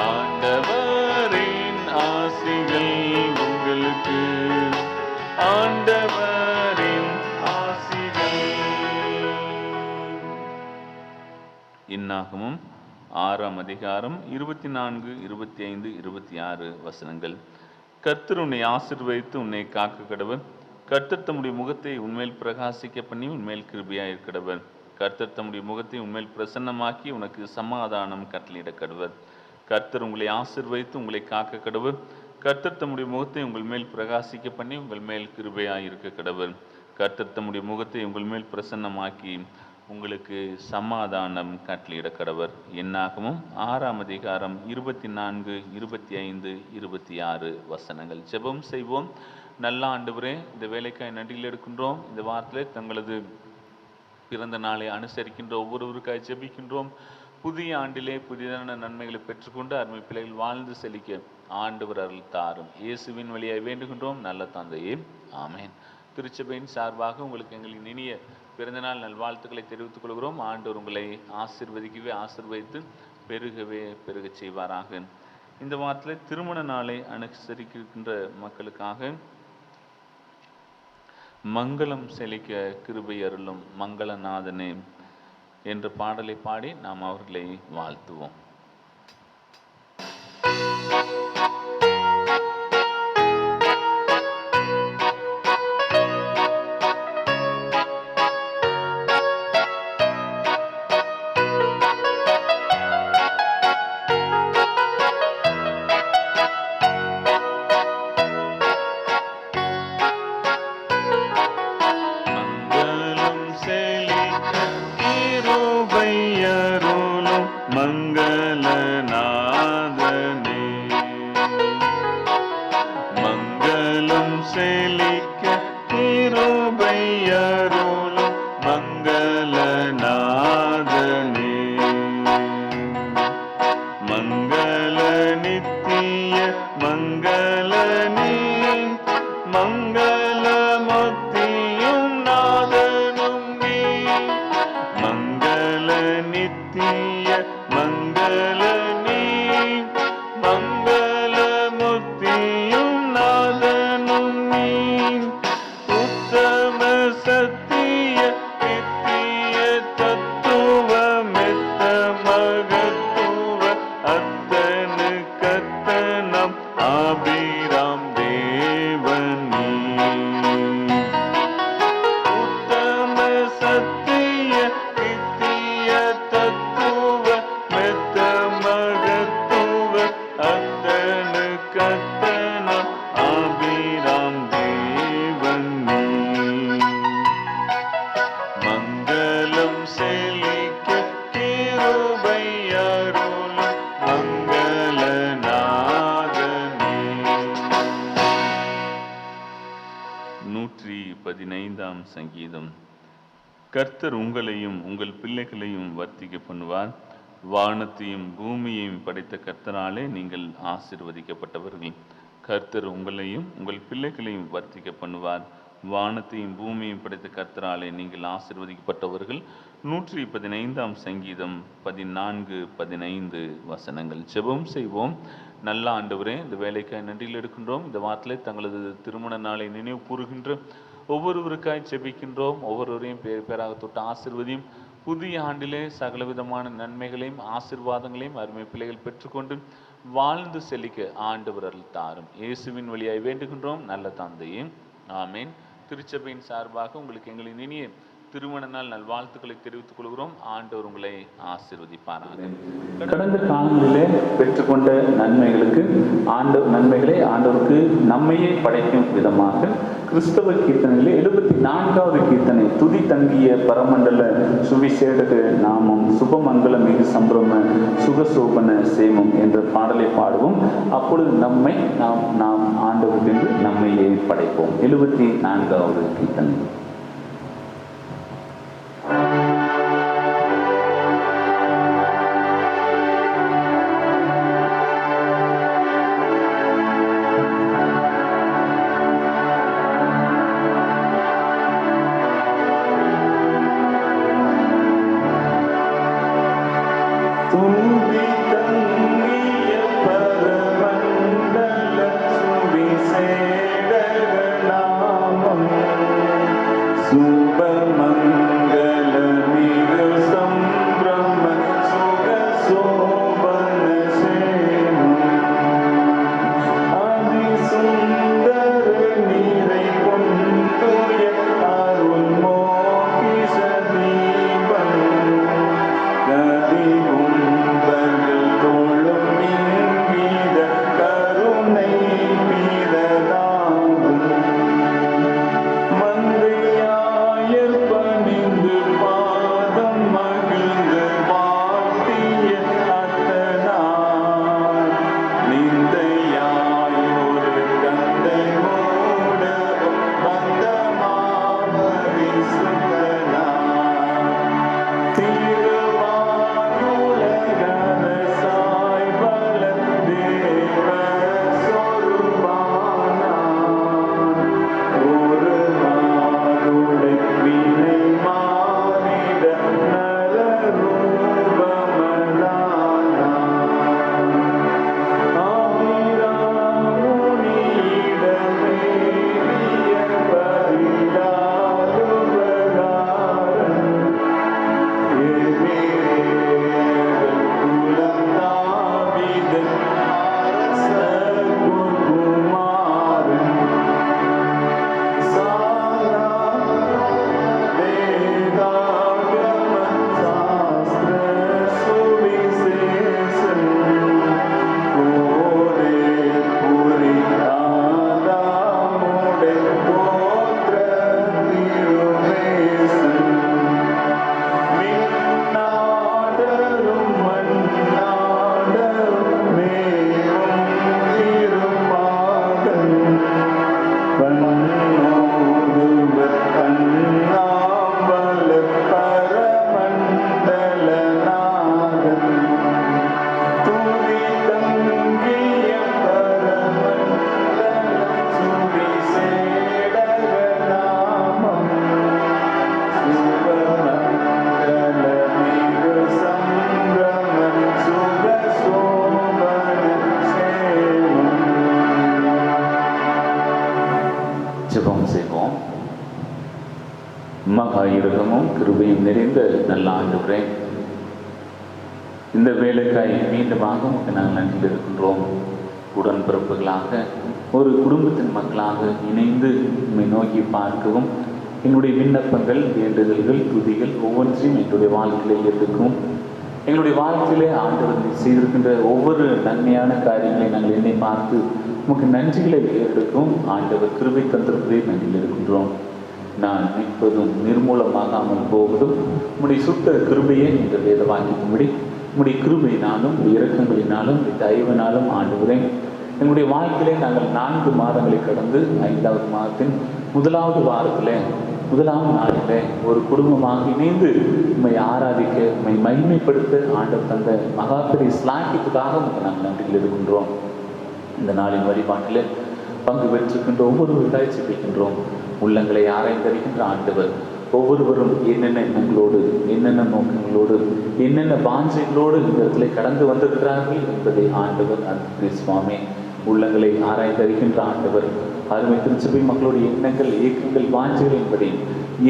[SPEAKER 3] ஆண்டவரின் ஆசிகள் உங்களுக்கு, ஆண்டவரின் ஆசிகள். இன்னாகமும் 6ஆம் அதிகாரம் 24, 25, 26 வசனங்கள். கர்த்தர் உன்னை ஆசீர்வதித்து உன்னை காக்க கடவர். கர்த்தர் தம்முடைய முகத்தை உன்மேல் பிரகாசிக்க பண்ணி உன்மேல் கிருபையாய் கடவர். கர்த்தர் தம்முடைய முகத்தை உன்மேல் பிரசன்னமாக்கி உனக்கு சமாதானம் கட்டளையிட கடவர். கர்த்தர் உங்களை ஆசீர்வதித்து உங்களை காக்க கடவர். கர்த்தர் தம்முடைய முகத்தை உங்கள் மேல் பிரகாசிக்க பண்ணி உங்கள் மேல் கிருபையாய் இருக்க கடவர். கர்த்தர் தம்முடைய முகத்தை உங்கள் மேல் பிரசன்னமாக்கி உங்களுக்கு சமாதானம் கட்டளையிட கடவர். என்னாகமும் 6ஆம் அதிகாரம் 24, 25, 26 வசனங்கள். ஜெபம் செய்வோம். நல்ல ஆண்டவரே, இந்த வேலைக்காய் நன்றியில் எடுக்கின்றோம். இந்த வாரத்திலே தங்களது பிறந்த நாளை அனுசரிக்கின்ற ஒவ்வொருவருக்காய் ஜெபிக்கின்றோம். புதிய ஆண்டிலே புதிதான நன்மைகளை பெற்றுக்கொண்டு அருமை பிள்ளைகள் வாழ்ந்து செழிக்க ஆண்டவர் அருள் தாரும். இயேசுவின் வழியாய் வேண்டுகின்றோம் நல்ல தந்தையே. ஆமேன். திருச்சபையின் சார்பாக உங்களுக்கு எங்களின் இனிய
[SPEAKER 1] பிறந்தநாள் நல்வாழ்த்துக்களை தெரிவித்துக் கொள்கிறோம். ஆண்டவர் உங்களை ஆசீர்வதிக்கவே ஆசீர்வதித்து பெருகவே பெருகச் செய்வாராக. இந்த வாரத்தில் திருமண நாளை அனுசரிக்கின்ற மக்களுக்காக மங்களம் செழிக்க கிருபை அருளும் மங்களநாதனே என்ற பாடலை பாடி நாம் அவர்களை வாழ்த்துவோம். சங்கீதம். கர்த்தர் உங்களையும் உங்கள் பிள்ளைகளையும் வர்த்திக்க பண்ணுவார். வானத்தையும் பூமியையும் படைத்த கர்த்தராலே நீங்கள் ஆசீர்வதிக்கப்பட்டவர்கள். கர்த்தர் உங்களையும் உங்கள் பிள்ளைகளையும் வர்த்திக்க பண்ணுவார். வானத்தையும் பூமியையும் படைத்த கர்த்தராலே நீங்கள் ஆசீர்வதிக்கப்பட்டவர்கள். 115 சங்கீதம் 14-15 வசனங்கள். ஜெபம் செய்வோம். நல்ல ஆண்டவரே, இந்த வேலைக்காய் நன்றியில் எடுக்கின்றோம். இந்த வாரத்திலே தங்களது திருமண நாளை நினைவு கூறுகின்ற ஒவ்வொருவருக்காய் ஜெபிக்கின்றோம். ஒவ்வொருவரையும் பேராக தொட்டு ஆசீர்வதியும். புதிய ஆண்டிலே சகலவிதமான நன்மைகளையும் ஆசீர்வாதங்களையும் அருமை பிள்ளைகள் பெற்றுக்கொண்டு வாழ்ந்து செழிக்க ஆண்டவர் அருள் தாரும். இயேசுவின் வழியாய் வேண்டுகின்றோம் நல்ல தந்தையே, ஆமேன். திருச்சபையின் சார்பாக உங்களுக்கு எங்களின் இனிய திருமண நாள் நல்வாழ்த்துக்களை தெரிவித்துக் கொள்கிறோம். ஆண்டவர் உங்களை ஆசீர்வதிப்பாராக. கடந்த காலங்களிலே பெற்றுக்கொண்ட நன்மைகளை ஆண்டவருக்கு நம்மையே படைக்கும் விதமாக கிறிஸ்தவ கீர்த்தனையிலே 74வது கீர்த்தனை, துதி தங்கிய பரமண்டல சுவிசேடக நாமம் சுபமங்கல மிகு சம்பிரம சுகசோபன சேமம் என்ற பாடலை பாடுவோம். அப்பொழுது நாம் ஆண்டவருக்கு நம்மையே படைப்போம். 74வது கீர்த்தனை.
[SPEAKER 2] தோளும் இங்கீத கருணை மீததா
[SPEAKER 1] ஜெபம் செய்வோம். மகா இரக்கமும் கிருபையும் நிறைந்த நல்ல ஆண்டவரே, இந்த வேலைக்காய் மீண்டுமாக உமக்கு நாங்கள் நன்றி இருக்கின்றோம். உடன்பிறப்புகளாக ஒரு குடும்பத்தின் மக்களாக இணைந்து உம்மை நோக்கி பார்க்கவும், எங்களுடைய விண்ணப்பங்கள், வேண்டுதல்கள், துதிகள் ஒவ்வொன்றையும் எங்களுடைய வாழ்க்கையிலே ஏற்றுக்கும். எங்களுடைய வாழ்க்கையிலே ஆண்டவர் செய்திருக்கின்ற ஒவ்வொரு நன்மையான காரியங்களை நாங்கள் என்னை பார்த்து உமக்கு நன்றிகளை ஏறெடுக்கும். ஆண்டவர் கிருபை தந்திருப்பதை நன்றியில் இருக்கின்றோம். நான் நிற்பதும் நிர்மூலமாகாமல் போவதும் உம்முடைய சுத்த கிருபையை இந்த வேத வாக்கிக்கும்படி உம்முடைய கிருபையினாலும் இரக்கங்களினாலும் தயவினாலும் ஆண்டவரே, எங்களுடைய வாழ்க்கையிலே நாங்கள் 4 மாதங்களை கடந்து 5வது மாதத்தின் 1வது வாரத்தில் 1ஆம் நாளில் ஒரு குடும்பமாக இணைந்து உம்மை ஆராதிக்க, உம்மை மகிமைப்படுத்த ஆண்டவர் தந்த மகாபெரிய ஸ்லாக்கியத்துக்காக உமக்கு நாங்கள் நன்றியில் இருக்கின்றோம். இந்த நாளின் வழிபாட்டில் பங்கு பெற்றிருக்கின்ற ஒவ்வொருவருக்காய் ஜெபிக்கின்றோம். உள்ளங்களை ஆராய்ந்தறிகின்ற ஆண்டவர் ஒவ்வொருவரும் என்னென்ன எண்ணங்களோடு, என்னென்ன நோக்கங்களோடு, என்னென்ன வாஞ்சைகளோடு இந்த இடத்துல கடந்து வந்திருக்கிறார்கள் என்பதை ஆண்டவர் அந்த சுவாமி உள்ளங்களை ஆராய்ந்தறிகின்ற ஆண்டவர் அருமை திருச்சபை மக்களுடைய எண்ணங்கள், இயக்கங்கள், வாஞ்சைகள் என்பதை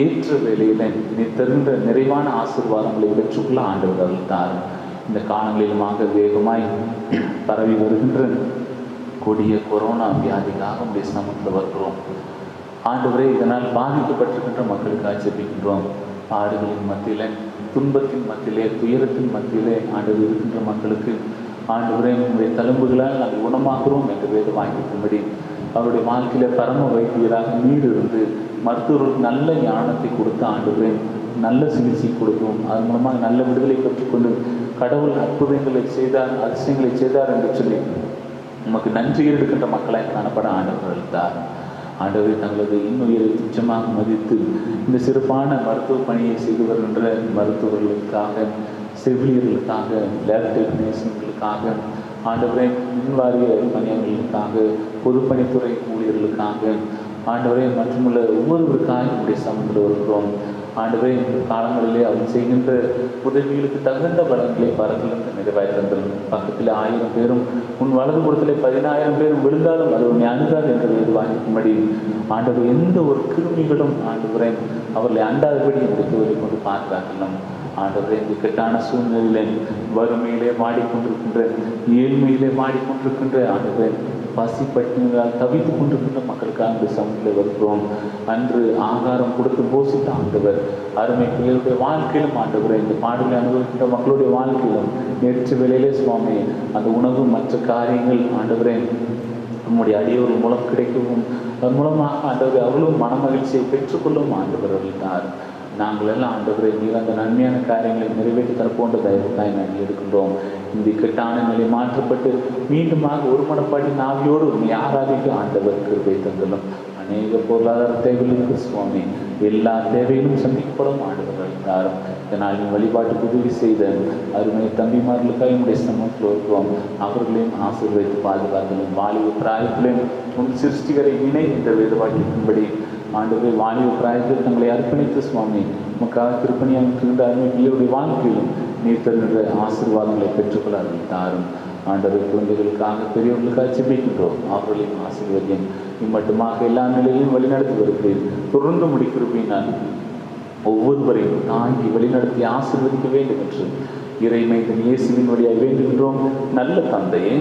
[SPEAKER 1] ஏற்ற வேளையில நீ தருகின்ற நிறைவான ஆசீர்வாதங்களை பெற்றுக்கொள்ள ஆண்டவர் அளித்தார். இந்த காலங்களிலுமாக வேகமாய் பரவி வருகின்ற கொடிய கொரோனா வியாதிக்காக உடைய சமூகத்தில் வருகிறோம். ஆண்டவரே, இதனால் பாதிக்கப்பட்டிருக்கின்ற மக்களுக்காக ஜெபிக்கின்றோம். பாடுகளின் மத்தியில், துன்பத்தின் மத்தியிலே, துயரத்தின் மத்தியிலே ஆண்டவர் இருக்கின்ற மக்களுக்கு ஆண்டவரே உங்களுடைய தழும்புகளால் நாங்கள் குணமாகிறோம் என்று வேத வாங்கிக்கும்படி அவருடைய வாழ்க்கையில பரம வைத்தியராக நீர் இருந்து மருத்துவர்களுக்கு நல்ல ஞானத்தை கொடுத்த ஆண்டவரே நல்ல சிகிச்சை கொடுக்கும். அதன் மூலமாக நல்ல விடுதலை பெற்றுக்கொண்டு கடவுள் அற்புதங்களை செய்தார், அதிசயங்களை செய்தார் என்று சொல்லி நமக்கு நன்றி எடுக்கின்ற மக்களை காணப்பட ஆண்டவர் அளித்தார். ஆண்டவரை தங்களது இன்னுயிரை துச்சமாக மதித்து இந்த சிறப்பான மருத்துவ பணியை செய்து வருகின்ற மருத்துவர்களுக்காக, செவிலியர்களுக்காக, லேப் டெக்னீஷியன்களுக்காக, ஆண்டவரை மின்வாரிய பணியாளர்களுக்காக, பொதுப்பணித்துறை ஊழியர்களுக்காக, ஆண்டவரை மற்றுமுள்ள ஒவ்வொருவருக்காக நம்முடைய சமூகத்தில் வருகிறோம். ஆண்டவரை இந்த காலங்களிலே அவர் செய்கின்ற உதவிகளுக்கு தகுந்த பலன்களை பரத்திலிருந்து நிறைவாய் தந்தரும். பக்கத்தில் 1000 பேரும் உன் வலது புறத்தில் 10000 பேரும் விழுந்தாலும் அது உன்னை அணுகாது என்று வேறு வாங்கிக்கும்படி ஆண்டவர் எந்த ஒரு கிருமிகளும் ஆண்டவரை அவர்களை அண்டாதபடி என்று கொண்டு பார்க்கிறார்கள். ஆண்டவரை இந்த இக்கட்டான சூழ்நிலையிலே, வறுமையிலே வாடிக்கொண்டிருக்கின்ற, ஏழ்மையிலே வாடிக்கொண்டிருக்கின்ற ஆண்டவரை பசி பட்டினிகளால் தவித்து கொண்டிருக்கின்ற மக்களுக்காக இந்த சமூகத்தில் வருகிறோம். அன்று ஆகாரம் கொடுத்து போசித்த ஆண்டவர் அருமை பிள்ளைகளுடைய வாழ்க்கையிலும் ஆண்டவரை இந்த பாடலை அனுபவிக்கின்ற மக்களுடைய வாழ்க்கையிலும் நேற்று வேளையிலே சுவாமி அந்த உணவு மற்ற காரியங்கள் ஆண்டவரை நம்முடைய அடியோர்கள் மூலம் கிடைக்கவும், அதன் மூலமாக ஆண்டவரை அவர்களும் மன மகிழ்ச்சியை பெற்றுக்கொள்ளும் ஆண்டவர் அளித்தார். நாங்கள் எல்லாம் ஆண்டவரை நீர் அந்த நன்மையான காரியங்களை நிறைவேற்றி தரப்போன்ற தயவுக்காய் நாங்கள் எடுக்கின்றோம். இந்த இக்கட்டான நிலை மாற்றப்பட்டு மீண்டுமாக ஒரு மனப்பாட்டின் ஆவியோடு உண்மை ஆராதிக்க ஆண்டவர் கிருபை தந்தலும். அநேக பொருளாதார தேவைகளுக்கு சுவாமி எல்லா தேவைகளும் சந்திக்கப்படும் ஆண்டவர் அளித்தாரும். இதனால் வழிபாட்டுக்கு உதவி செய்த அருமை தம்பிமார்களுக்காக என்னுடைய சமூகத்தில் இருக்கிறோம். அவர்களையும் ஆசீர்வதித்து பாதுகாத்தலும். வாலிப பிராயத்திலும் உன் சிருஷ்டிகரை இணை இந்த வேதவாக்கின்படி ஆண்டவரை வாலிப பிராயத்தில் தங்களை அர்ப்பணித்து சுவாமி உமக்காக திருப்பணியாக இருக்கின்ற அருமை பிள்ளையுடைய வாழ்க்கையிலும் நீர் தருகின்ற ஆசீர்வாதங்களை பெற்றுக்கொள்ள தாரும். ஆண்டவர் குழந்தைகளுக்காக, பெரியவர்களுக்காக ஜெபிக்கின்றோம். அவர்களையும் ஆசீர்வதியும். இம்மட்டுமாக எல்லா நிலையிலும் வழிநடத்தி வருகிறேன். தொடர்ந்து முடிக்கிறேன். ஒவ்வொருவரையும் தாங்கி வழிநடத்தி ஆசீர்வதிக்க வேண்டும் என்று இறைமையின் இயேசுவின் வழியாக வேண்டுகின்றோம். நல்ல தந்தையே,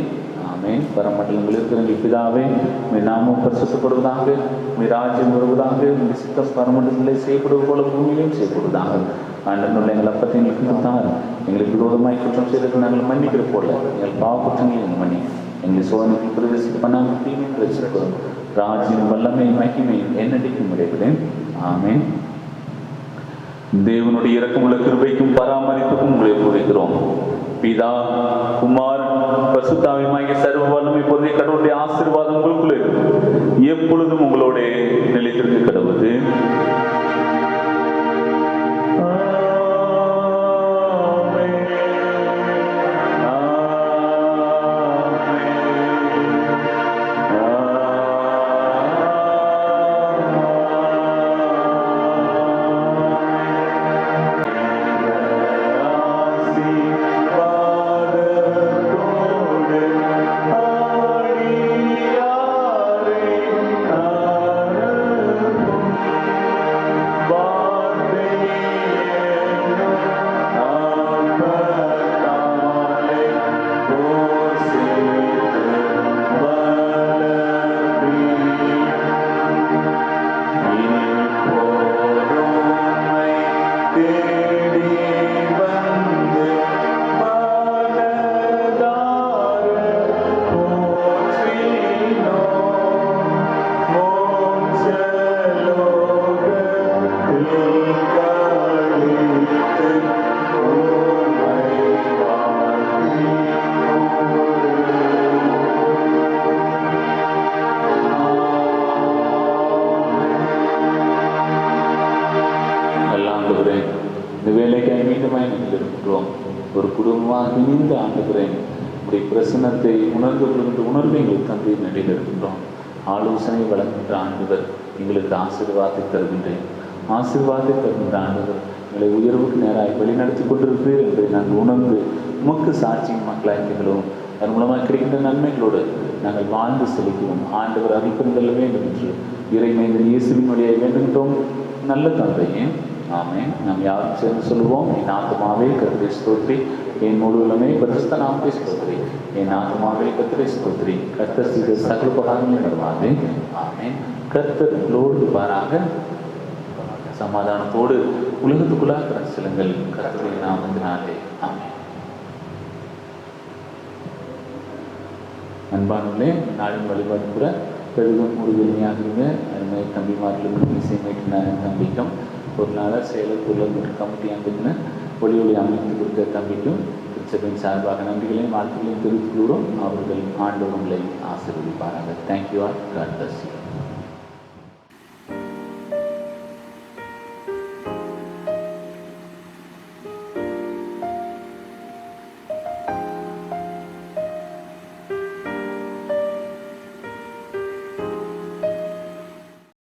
[SPEAKER 1] ஆமென். பரமண்டலங்கள் இருக்கிற எங்கள் பிதாவே, உம்முடைய நாமம் பரிசுத்தப்படுவதாக, உம்முடைய ராஜ்யம் வருவதாக, உம்முடைய சித்தம் பரமண்டலத்திலே செய்யப்படுவது போல பூமியிலும் செய்யப்படுவதாக. ஆண்டவருடைய எங்கள் அப்பத்தை எங்களுக்கு கொடுத்தார். எங்களுக்கு விரோதமாய் குற்றம் செய்தது நாங்கள் மன்னிக்கிற போல எங்கள் பாவ குற்றங்களை எங்கள் மன்னி எங்களை சோதனைக்கு பிரவேசிக்க பண்ணாமல் தீமை பிரச்சனை ராஜ்யம் வல்லமை மகிமை என்னடிக்கும் உடையவிடேன். ஆமென். தேவனுடைய இரக்கமுள்ள கிருபைக்கும் பராமரிப்புக்கும் உங்களை ஒப்புவிக்கிறோம். பிதா, குமார், பரிசுத்த ஆவியாகிய சர்வ வல்லமை பொருந்திய கடவுளுடைய ஆசீர்வாதம் உங்களுக்குள்ளே எப்பொழுதும் உங்களோட நிலைத்திருக்க கடவுது.
[SPEAKER 4] ஆ
[SPEAKER 1] நேரமாய் நாங்கள் இருக்கிறோம். ஒரு குடும்பமாக இணைந்து ஆண்டுகிறேன் உடைய பிரசன்னத்தை உணர்ந்து கொள்கின்ற உணர்வை எங்களுக்கு தந்தை நிலையில் இருக்கின்றோம். ஆலோசனை வழங்குகின்ற ஆண்டவர் எங்களுக்கு ஆசீர்வாதத்தை தருகின்றேன். ஆசீர்வாதத்தை தருகின்ற ஆண்டவர் எங்களை உயர்வுக்கு நேராக வழிநடத்தி கொண்டிருக்கிறேன் என்பதை நாங்கள் உணர்ந்து உமக்கு சாட்சியின் மக்களாக்கிறோம். அதன் மூலமாக கிடைக்கின்ற நன்மைகளோடு நாங்கள் வாழ்ந்து செலுத்துவோம். ஆண்டவர் அருள்பெருந்தல்ல வேண்டும் என்று இறைமைந்தன் இயேசுவின் வழியாக வேண்டுகின்றோம் நல்ல தந்தையே. ஆமென். நாம் யாரும் சேர்ந்து சொல்லுவோம். என் ஆத்மாவே கர்த்தரை ஸ்தோத்திரி, என் முழு உள்ளமே பரிசுத்த நாமத்தை ஸ்தோத்திரி, என் ஆத்மாவே கர்த்தரை ஸ்தோத்திரி, கர்த்தர் செய்த சகல உபகாரங்களையும் வருவாது. ஆமென். கர்த்தர் உங்களோடு இருப்பாராக. சமாதானத்தோடு உலகத்துக்குள்ளாக செல்லுங்கள். கர்த்தருடைய நாமத்தினாலே. ஆமென். அன்பானவர்களே, நாளின் வழிபாடு கூட பெரிதும் ஒரு எளிமையாகுங்க. அருமை தம்பிமார்களுக்கும் இசைமேட்டு தம்பிக்கும் பொருளாளர் செயலர் பொருள் மற்றும் கமிட்டி அங்கத்தின ஒளி அமைத்து கொடுத்த தம்பிக்கும் திருச்சபையின் சார்பாக நன்றிகளையும் வாழ்த்துக்களையும் தெரிவித்துள்ளோம். அவர்கள் ஆண்டவர்களை ஆசீர்வதிப்பார்கள். Thank you all. God bless you.